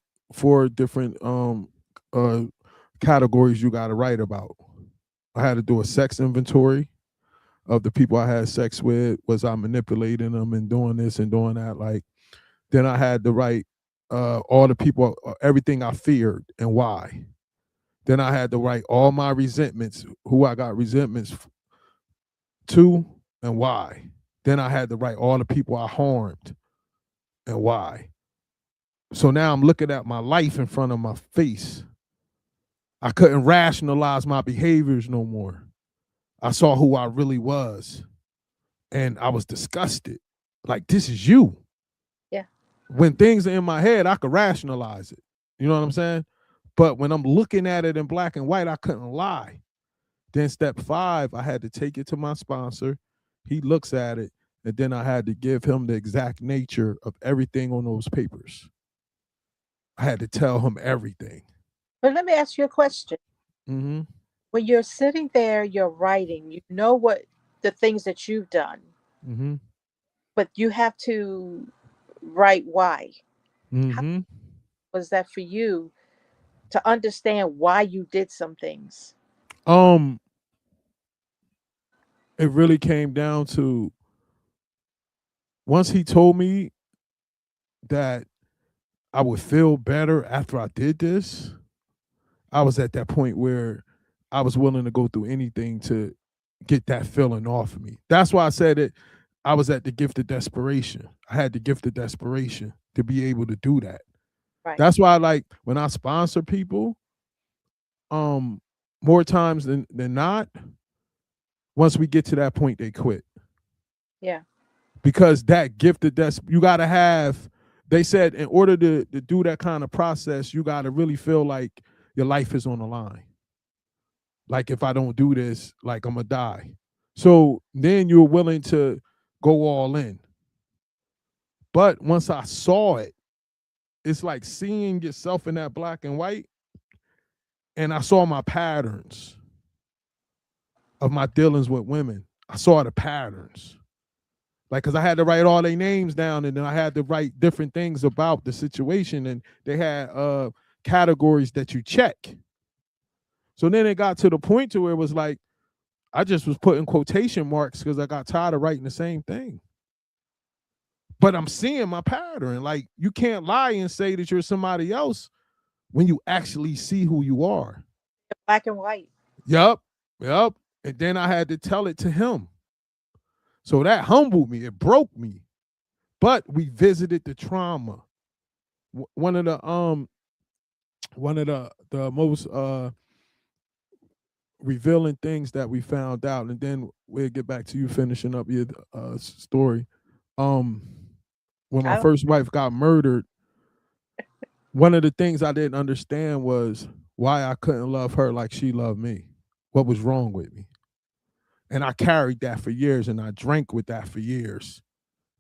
different uh categories you got to write about. I had to do a sex inventory of the people I had sex with. Was I manipulating them and doing this and doing that? Like, then I had to write all the people, everything I feared and why. Then I had to write all my resentments, who I got resentments to and why. Then I had to write all the people I harmed and why. So now I'm looking at my life in front of my face. I couldn't rationalize my behaviors no more. I saw who I really was and I was disgusted. Like, this is you. yeah. When things are in my head, I could rationalize it. You know what I'm saying? But when I'm looking at it in black and white, I couldn't lie. Then step 5, I had to take it to my sponsor. He looks at it, and then I had to give him the exact nature of everything on those papers. I had to tell him everything. But let me ask you a question. Mm-hmm. When you're sitting there, you're writing, you know what the things that you've done, Mm-hmm. but you have to write why. How Mm-hmm. was that for you to understand why you did some things? Um, it really came down to once he told me that I would feel better after I did this, I was at that point where I was willing to go through anything to get that feeling off of me. That's why I said it. I was at the gift of desperation. I had the gift of desperation to be able to do that. Right. That's why, like, when I sponsor people, um, more times than not, once we get to that point, they quit Yeah. because that gift of you got to have. They said in order to do that kind of process, you got to really feel like your life is on the line. Like, if I don't do this, like, I'm gonna die. So then you're willing to go all in. But once I saw it, it's like seeing yourself in that black and white, and I saw my patterns of my dealings with women. I saw the patterns. Like, cause I had to write all their names down, and then I had to write different things about the situation, and they had categories that you check. So then it got to the point to where it was like I just was putting quotation marks because I got tired of writing the same thing. But I'm seeing my pattern. Like, you can't lie and say that you're somebody else when you actually see who you are. Black and white. Yup, yup. And then I had to tell it to him. So that humbled me. It broke me. But we visited the trauma. One of the most revealing things that we found out, and then we'll get back to you finishing up your story. Um, when my I don't. first wife got murdered, one of the things I didn't understand was why I couldn't love her like she loved me. What was wrong with me? And I carried that for years, and I drank with that for years.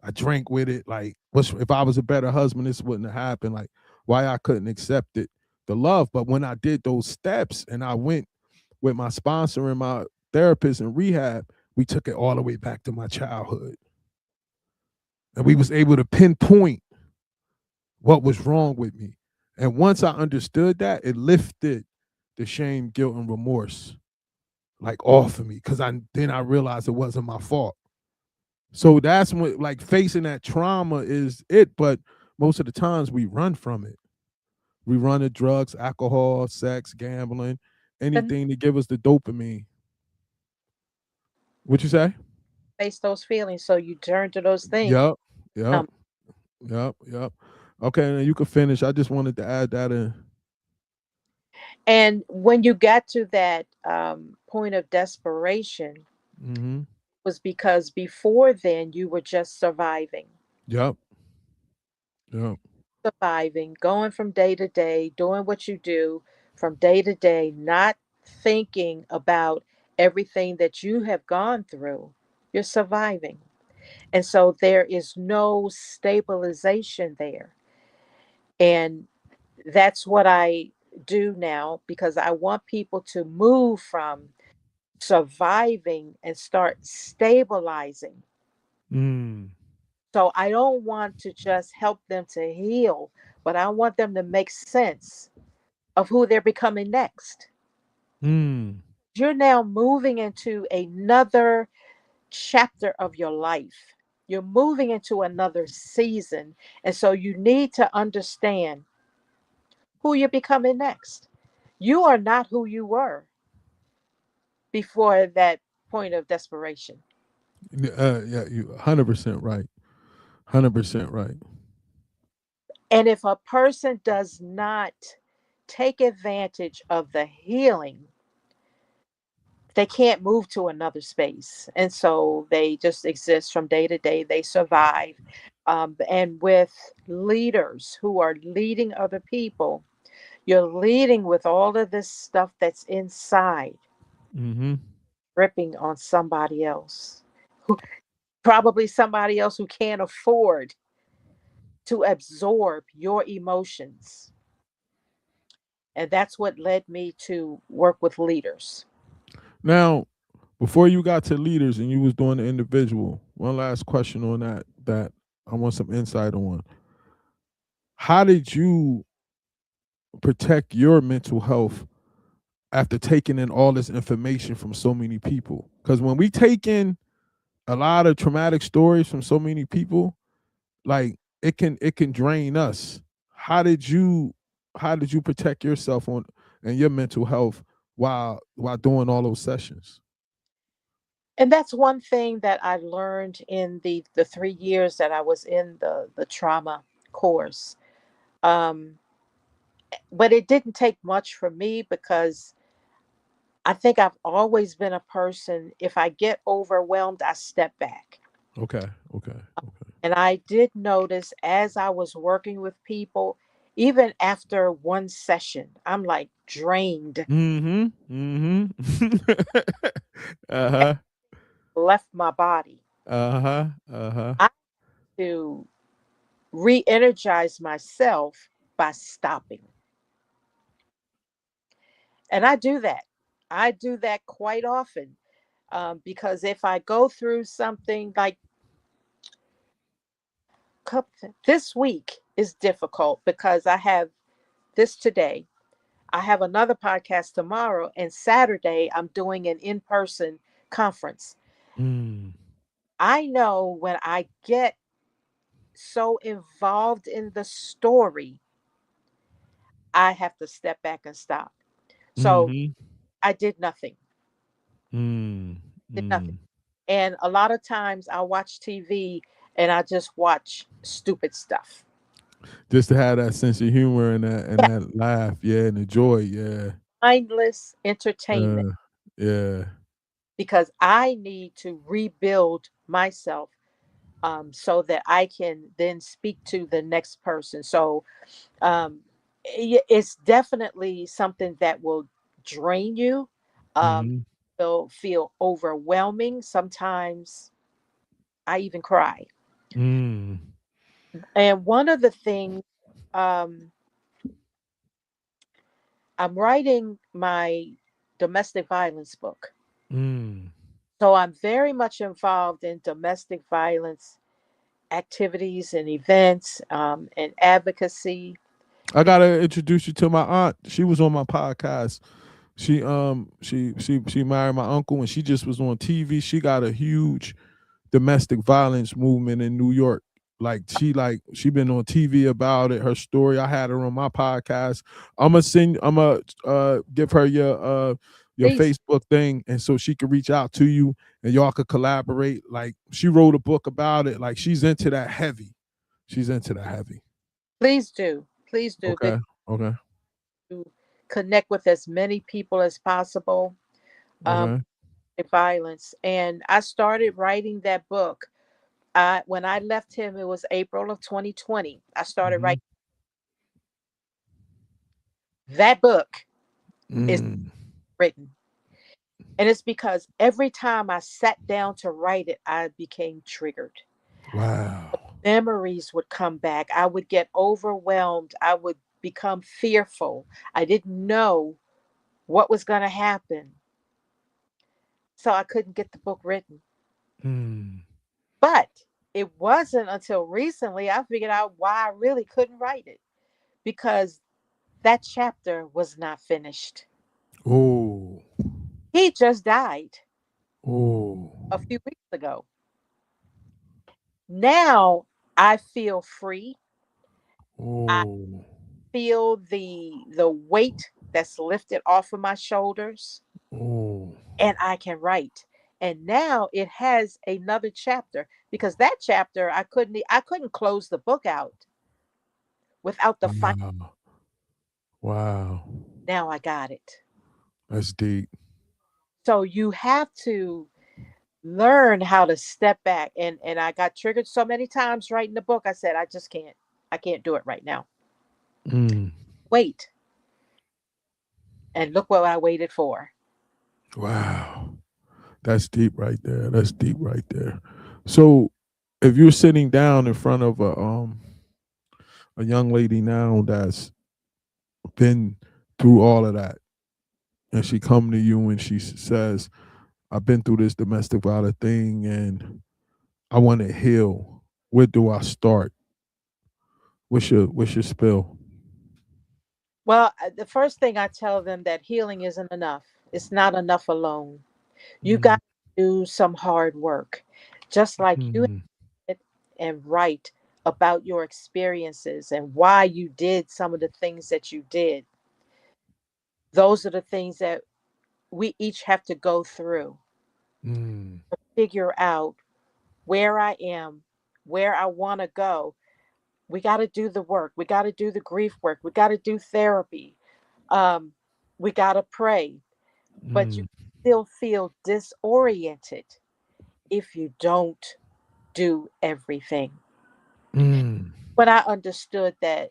I drank with it like, if I was a better husband, this wouldn't have happened. Like, why I couldn't accept it, the love. But when I did those steps and I went with my sponsor and my therapist in rehab, we took it all the way back to my childhood. And we was able to pinpoint what was wrong with me. And once I understood that, it lifted the shame, guilt, and remorse like off of me. Cause then I realized it wasn't my fault. So that's when, like, facing that trauma is it, but most of the times we run from it. We run to drugs, alcohol, sex, gambling, And anything to give us the dopamine. What you say? face those feelings, so you turn to those things. Yep, yep, Um, yep. Okay, now you can finish. I just wanted to add that in. and when you got to that point of desperation, Mm-hmm. was because before then you were just surviving, Yep, yep. surviving, going from day to day, doing what you do from day to day, not thinking about everything that you have gone through. You're surviving. And so there is no stabilization there. And that's what I do now because I want people to move from surviving and start stabilizing. Mm, So I don't want to just help them to heal, but I want them to make sense of who they're becoming next. mm, You're now moving into another chapter of your life. You're moving into another season. And so you need to understand who you're becoming next. You are not who you were before that point of desperation. yeah, you 100% right. 100% right. And if a person does not take advantage of the healing, they can't move to another space. And so they just exist from day to day. They survive. And with leaders who are leading other people, you're leading with all of this stuff that's inside, Mm-hmm. ripping on somebody else, probably somebody else who can't afford to absorb your emotions. And that's what led me to work with leaders. Now, before you got to leaders and you was doing the individual, one last question on that I want some insight on. How did you protect your mental health after taking in all this information from so many people? Because when we take in a lot of traumatic stories from so many people, like, it can drain us. How did you how did you protect yourself on and your mental health while doing all those sessions? And that's one thing that I learned in the 3 years that I was in the trauma course. Um, but it didn't take much for me because I think I've always been a person, if I get overwhelmed, I step back. Okay, okay, okay. And I did notice as I was working with people, even after one session, I'm like drained, Mm-hmm. Mm-hmm. uh-huh. left my body. Uh-huh. Uh-huh. I had to re energize myself by stopping. And I do that. I do that quite often, because if I go through something like this week is difficult because I have this today. I have another podcast tomorrow, and Saturday I'm doing an in person conference. Mm. I know when I get so involved in the story, I have to step back and stop. So Mhm. I did nothing, Mm. did nothing. Mm. And a lot of times I watch TV and I just watch stupid stuff. Just to have that sense of humor and Yeah, that laugh, yeah, and the joy, yeah. mindless entertainment Uh, yeah. because I need to rebuild myself, so that I can then speak to the next person. So um, it's definitely something that will drain you, um, Mhm. will feel overwhelming. Sometimes I even cry. Mm. And one of the things, um, I'm writing my domestic violence book. Mm. So I'm very much involved in domestic violence activities and events, and advocacy. I gotta introduce you to my aunt. She was on my podcast. She married my uncle and she just was on TV. She got a huge domestic violence movement in New York. She been on TV about it. Her story. I had her on my podcast. I'm gonna give her your Please, Facebook thing, and so she could reach out to you and y'all could collaborate. Like she wrote a book about it. Like she's into that heavy. She's into that heavy. please do. Please do. Because Okay. Okay. to connect with as many people as possible. Um, Okay. violence. And I started writing that book. When I left him, it was April of 2020. I started Mm-hmm. writing that book. Is Mm. written. And it's because every time I sat down to write it, I became triggered. Wow. Memories would come back. I would get overwhelmed. I would become fearful. I didn't know what was going to happen. So I couldn't get the book written. Mm. But it wasn't until recently I figured out why I really couldn't write it, because that chapter was not finished. Oh. He just died Oh. a few weeks ago. Now I feel free. I Oh. feel the weight that's lifted off of my shoulders, Oh. and I can write. And now it has another chapter, because that chapter I couldn't close the book out without the final. Wow. Wow. Now I got it. That's deep. So you have to learn how to step back, and I got triggered so many times writing the book. I said I can't do it right now. Mm. Wait. And look what I waited for. Wow. That's deep right there. That's deep right there. So if you're sitting down in front of a young lady now that's been through all of that and she come to you and she says, I've been through this domestic violence thing and I want to heal. Where do I start? What's your spill? Well, the first thing I tell them, that healing isn't enough. It's not enough alone. You got Mm. to do some hard work. Just like you Mm. had and write about your experiences and why you did some of the things that you did. Those are the things that we each have to go through Mm. to figure out where I am, where I want to go. We got to do the work. We got to do the grief work. We got to do therapy. Um, we got to pray. But you Mm. still feel disoriented if you don't do everything. Mm. When I understood that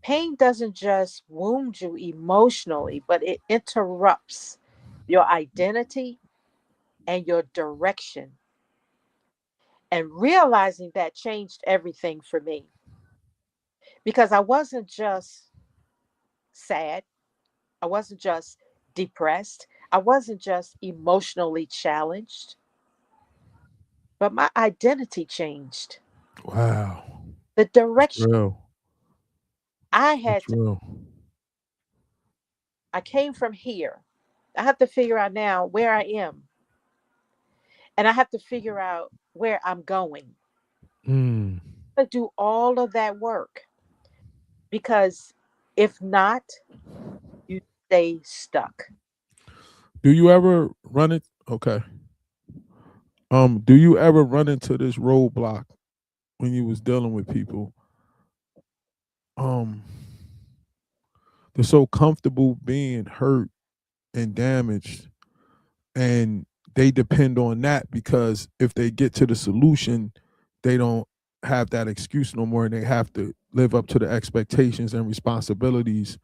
pain doesn't just wound you emotionally, but it interrupts your identity and your direction. And realizing that changed everything for me. because I wasn't just sad, I wasn't just depressed, I wasn't just emotionally challenged, but my identity changed. Wow. The That's direction real. I That's had to, real. I came from here. I have to figure out now where I am, and I have to figure out where I'm going. Mm. I do all of that work because if not, you stay stuck. Do you ever run it? Okay. Do you ever run into this roadblock when you was dealing with people? Um, they're so comfortable being hurt and damaged, and they depend on that because if they get to the solution, they don't have that excuse no more, and they have to live up to the expectations and responsibilities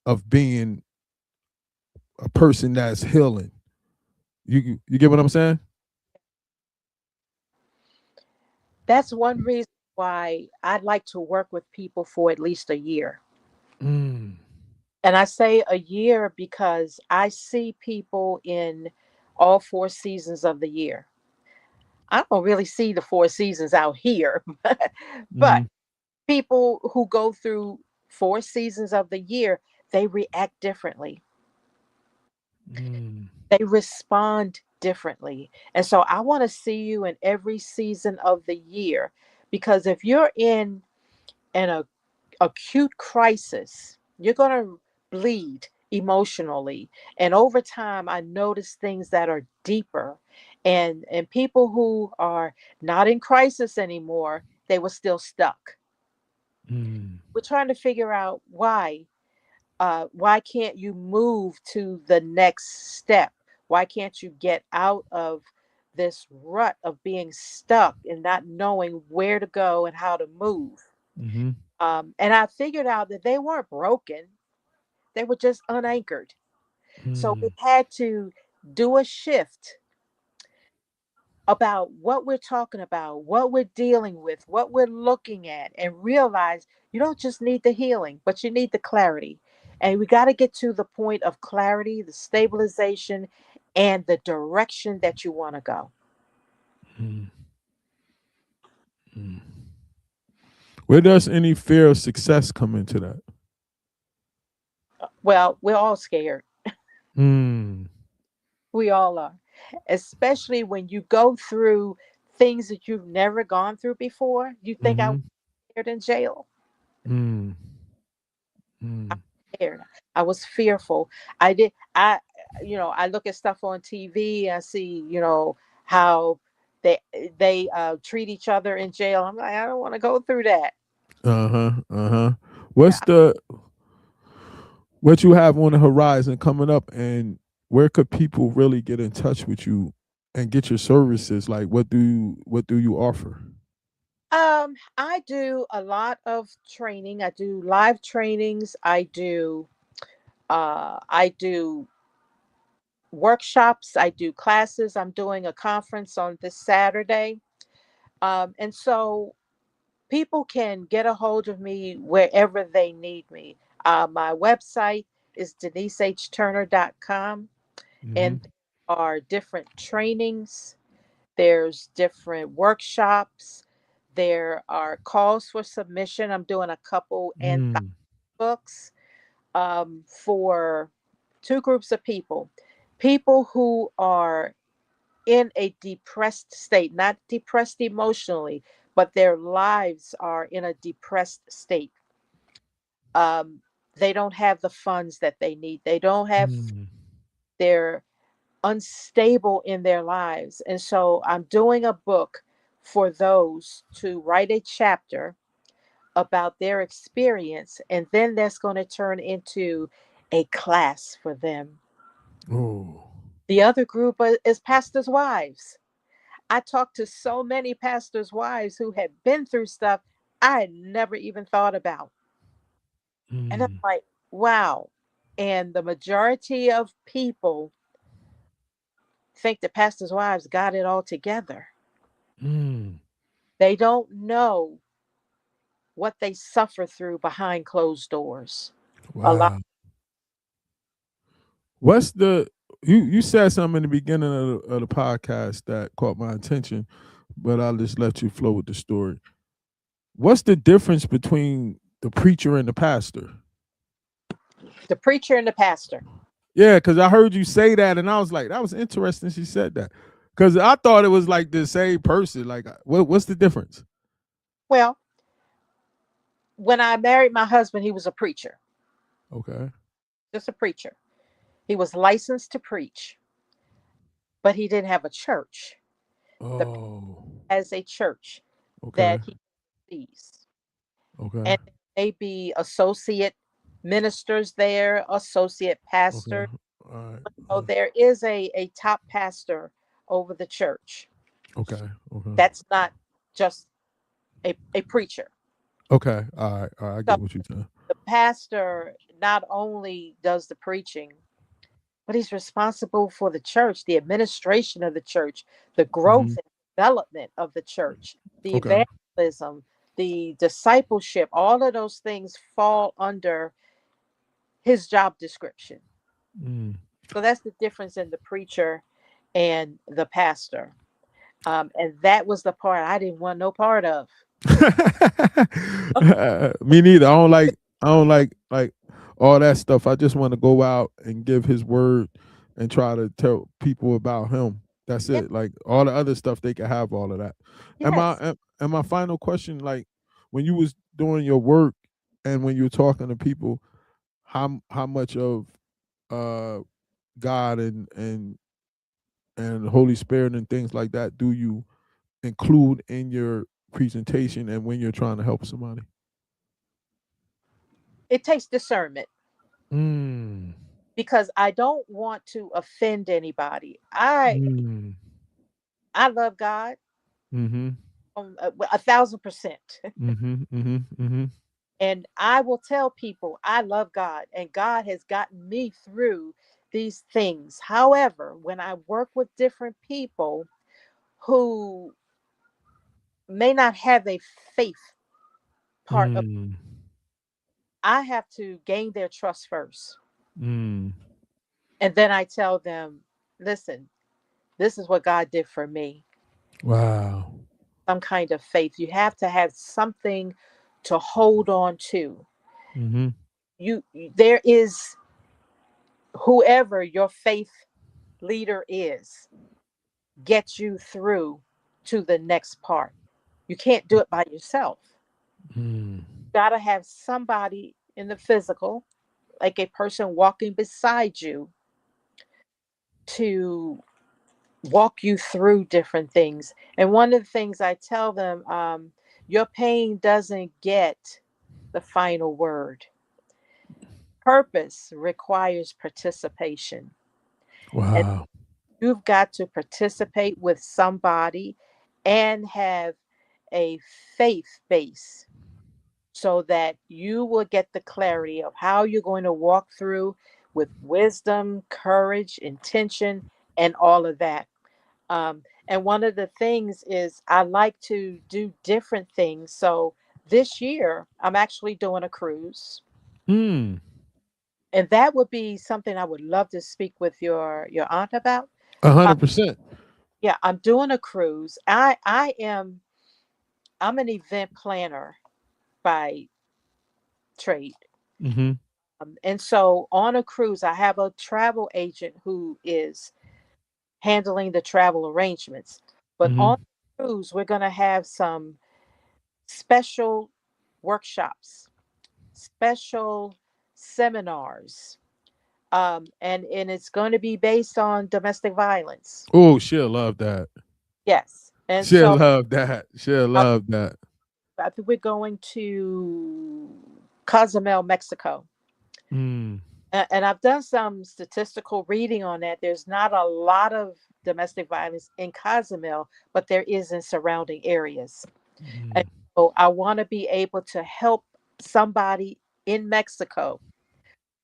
of being a person that's healing. You get what I'm saying? That's one reason why I'd like to work with people for at least a year. Mm. And I say a year because I see people in all four seasons of the year. I don't really see the four seasons out here, but Mhm. people who go through four seasons of the year, they react differently. Mm. They respond differently. And so I want to see you in every season of the year because if you're in an acute crisis, you're going to bleed emotionally. And over time, I notice things that are deeper. And people who are not in crisis anymore, they were still stuck. Mm. We're trying to figure out why. Why can't you move to the next step? Why can't you get out of this rut of being stuck and not knowing where to go and how to move? Mhm. And I figured out that they weren't broken, they were just unanchored. So we Mm. had to do a shift about what we're talking about, what we're dealing with, what we're looking at, and realize you don't just need the healing, but you need the clarity. And we got to get to the point of clarity, the stabilization, and the direction that you want to go. Mm. Mm. Where does any fear of success come into that? Well, we're all scared. Mm. We all are, especially when you go through things that you've never gone through before. You think I was Mhm. scared in jail. Mm. Mm. Scared. I was fearful. I did. I look at stuff on TV. I see, how they they treat each other in jail. I'm like, I don't want to go through that. Uh-huh. Uh-huh. Yeah. What's the what you have on the horizon coming up, and where could people really get in touch with you and get your services? Like what do you offer? I do a lot of training. I do live trainings. I do workshops. I do classes. I'm doing a conference on this Saturday. And so people can get a hold of me wherever they need me. My website is denisehturner.com, Mhm. and there are different trainings, there's different workshops, there are calls for submission. I'm doing a couple and Mm. books for two groups of people, people who are in a depressed state, not depressed emotionally, but their lives are in a depressed state. Um, they don't have the funds that they need. They don't have, Mm. they're unstable in their lives. And so I'm doing a book for those to write a chapter about their experience. And then that's going to turn into a class for them. Oh. The other group is pastors' wives. I talked to so many pastors' wives who had been through stuff I had never even thought about. And I'm Mm. like, wow. And the majority of people think that pastors' wives got it all together. Mm. They don't know what they suffer through behind closed doors. A lot. Wow. What's the you said something in the beginning of the podcast that caught my attention, but I'll just let you flow with the story. What's the difference between the preacher and the pastor? The preacher and the pastor. Yeah, because I heard you say that, and I was like, that was interesting. She said that because I thought it was like the same person. Like, what's the difference? Well, when I married my husband, he was a preacher, Okay. just a preacher. He was licensed to preach, but he didn't have a church. The pastor Oh. has a church Okay. that he sees, Okay. and there may be associate ministers there, associate Okay. pastors. All right. So there is a top pastor over the church. Okay. Okay. That's not just a preacher. Okay. All right. All right. I So get what you're saying. the pastor not only does the preaching, but he's responsible for the church, the administration of the church, the Hmm. growth and development of the church, the Okay. evangelism, the discipleship. All of those things fall under his job description. Mm. So that's the difference in the preacher and the pastor. And that was the part I didn't want no part of. Me neither. I don't like all that stuff. I just want to go out and give his word and try to tell people about him. That's Yeah, it. Like all the other stuff, they can have all of that. And my yes. and my final question, like when you was doing your work and when you were talking to people, how much of uh God and Holy Spirit and things like that do you include in your presentation and when you're trying to help somebody? It takes discernment Mm. because I don't want to offend anybody. I Mm. I love God Mhm. 1,000%. Mhm. Mhm. Mhm. And I will tell people I love God and God has gotten me through these things. However, when I work with different people who may not have a faith part of, Mm. I have to gain their trust first. Mm. And then I tell them, listen, this is what God did for me. Wow. Some kind of faith. You have to have something to hold on to. Mhm. There is whoever your faith leader is get you through to the next part. You can't do it by yourself. Mm. Got to have somebody in the physical, like a person walking beside you to walk you through different things. And one of the things I tell them, your pain doesn't get the final word. Purpose requires participation. And Wow. you've got to participate with somebody and have a faith base so that you will get the clarity of how you're going to walk through with wisdom, courage, intention, and all of that. And one of the things is I like to do different things. So this year, I'm actually doing a cruise. Mm. And that would be something I would love to speak with your aunt about. A Uh, 100%. yeah, I'm doing a cruise. I'm an event planner by trade. Mhm. And so on a cruise, I have a travel agent who is handling the travel arrangements. But on Mhm. the cruise, we're going to have some special workshops, special seminars, and it's going to be based on domestic violence. Oh, she'll love that. Yes, and She'll so love that. She'll I, love that. I think we're going to Cozumel, Mexico. Mm. And I've done some statistical reading on that. There's not a lot of domestic violence in Cozumel, but there is in surrounding areas. And Mm. so I want to be able to help somebody in Mexico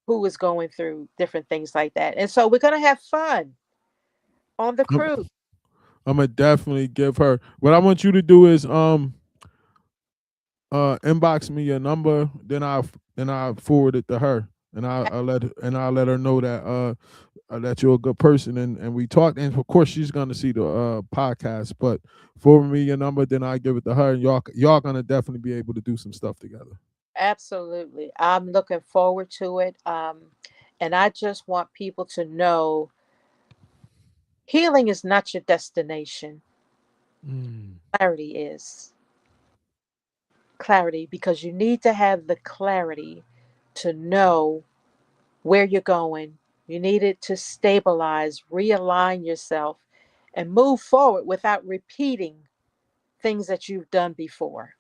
who is going through different things like that. And so we're going to have fun on the I'm, cruise. I'm gonna definitely give her. What I want you to do is inbox me your number, then I forward it to her, and I'll let her know that you're a good person, and we talked, and of course she's gonna see the podcast, but forward me your number, then I give it to her, and y'all gonna definitely be able to do some stuff together. Absolutely. I'm looking forward to it. And I just want people to know healing is not your destination. Mm, Clarity is. Clarity, because you need to have the clarity to know where you're going. You need it to stabilize, realign yourself, and move forward without repeating things that you've done before.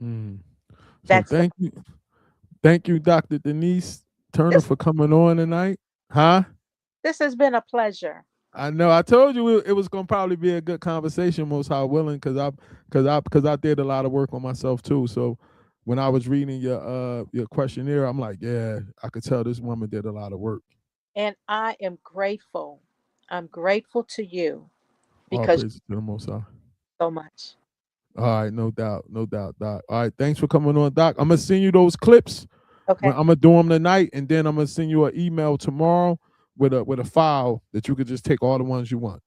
mm. So That's the thank you, Dr. Denyse Turner, this for coming on tonight. Huh? this has been a pleasure. I know. I told you it was gonna probably be a good conversation, most high willing, because I did a lot of work on myself too. So when I was reading your questionnaire, I'm like, yeah, I could tell this woman did a lot of work. And I am grateful. I'm grateful to you All because praise to the Most High. so much. All right, no doubt, Doc. All right, thanks for coming on, Doc. I'm gonna send you those clips. When Okay. I'm gonna do them tonight, and then I'm gonna send you an email tomorrow with a file that you could just take all the ones you want.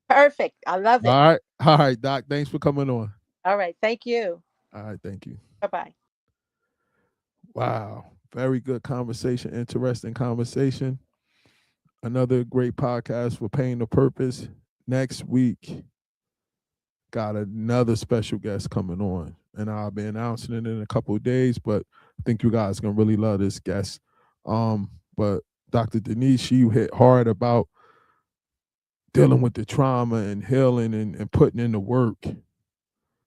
Perfect. I love it. All right, Doc. Thanks for coming on. All right. Thank you. All right, thank you. Bye bye. Wow, very good conversation, interesting conversation. Another great podcast for Pain the Purpose. Next week, got another special guest coming on, and I'll be announcing it in a couple of days. But I think you guys gonna really love this guest. But Dr. Denyse, she hit hard about dealing with the trauma and healing and putting in the work.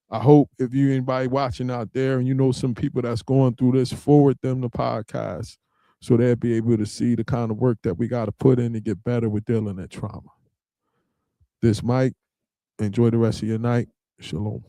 I hope if you anybody watching out there and you know some people that's going through this, forward them the podcast so they'll be able to see the kind of work that we got to put in to get better with dealing with trauma. This Mike. Enjoy the rest of your night. Shalom.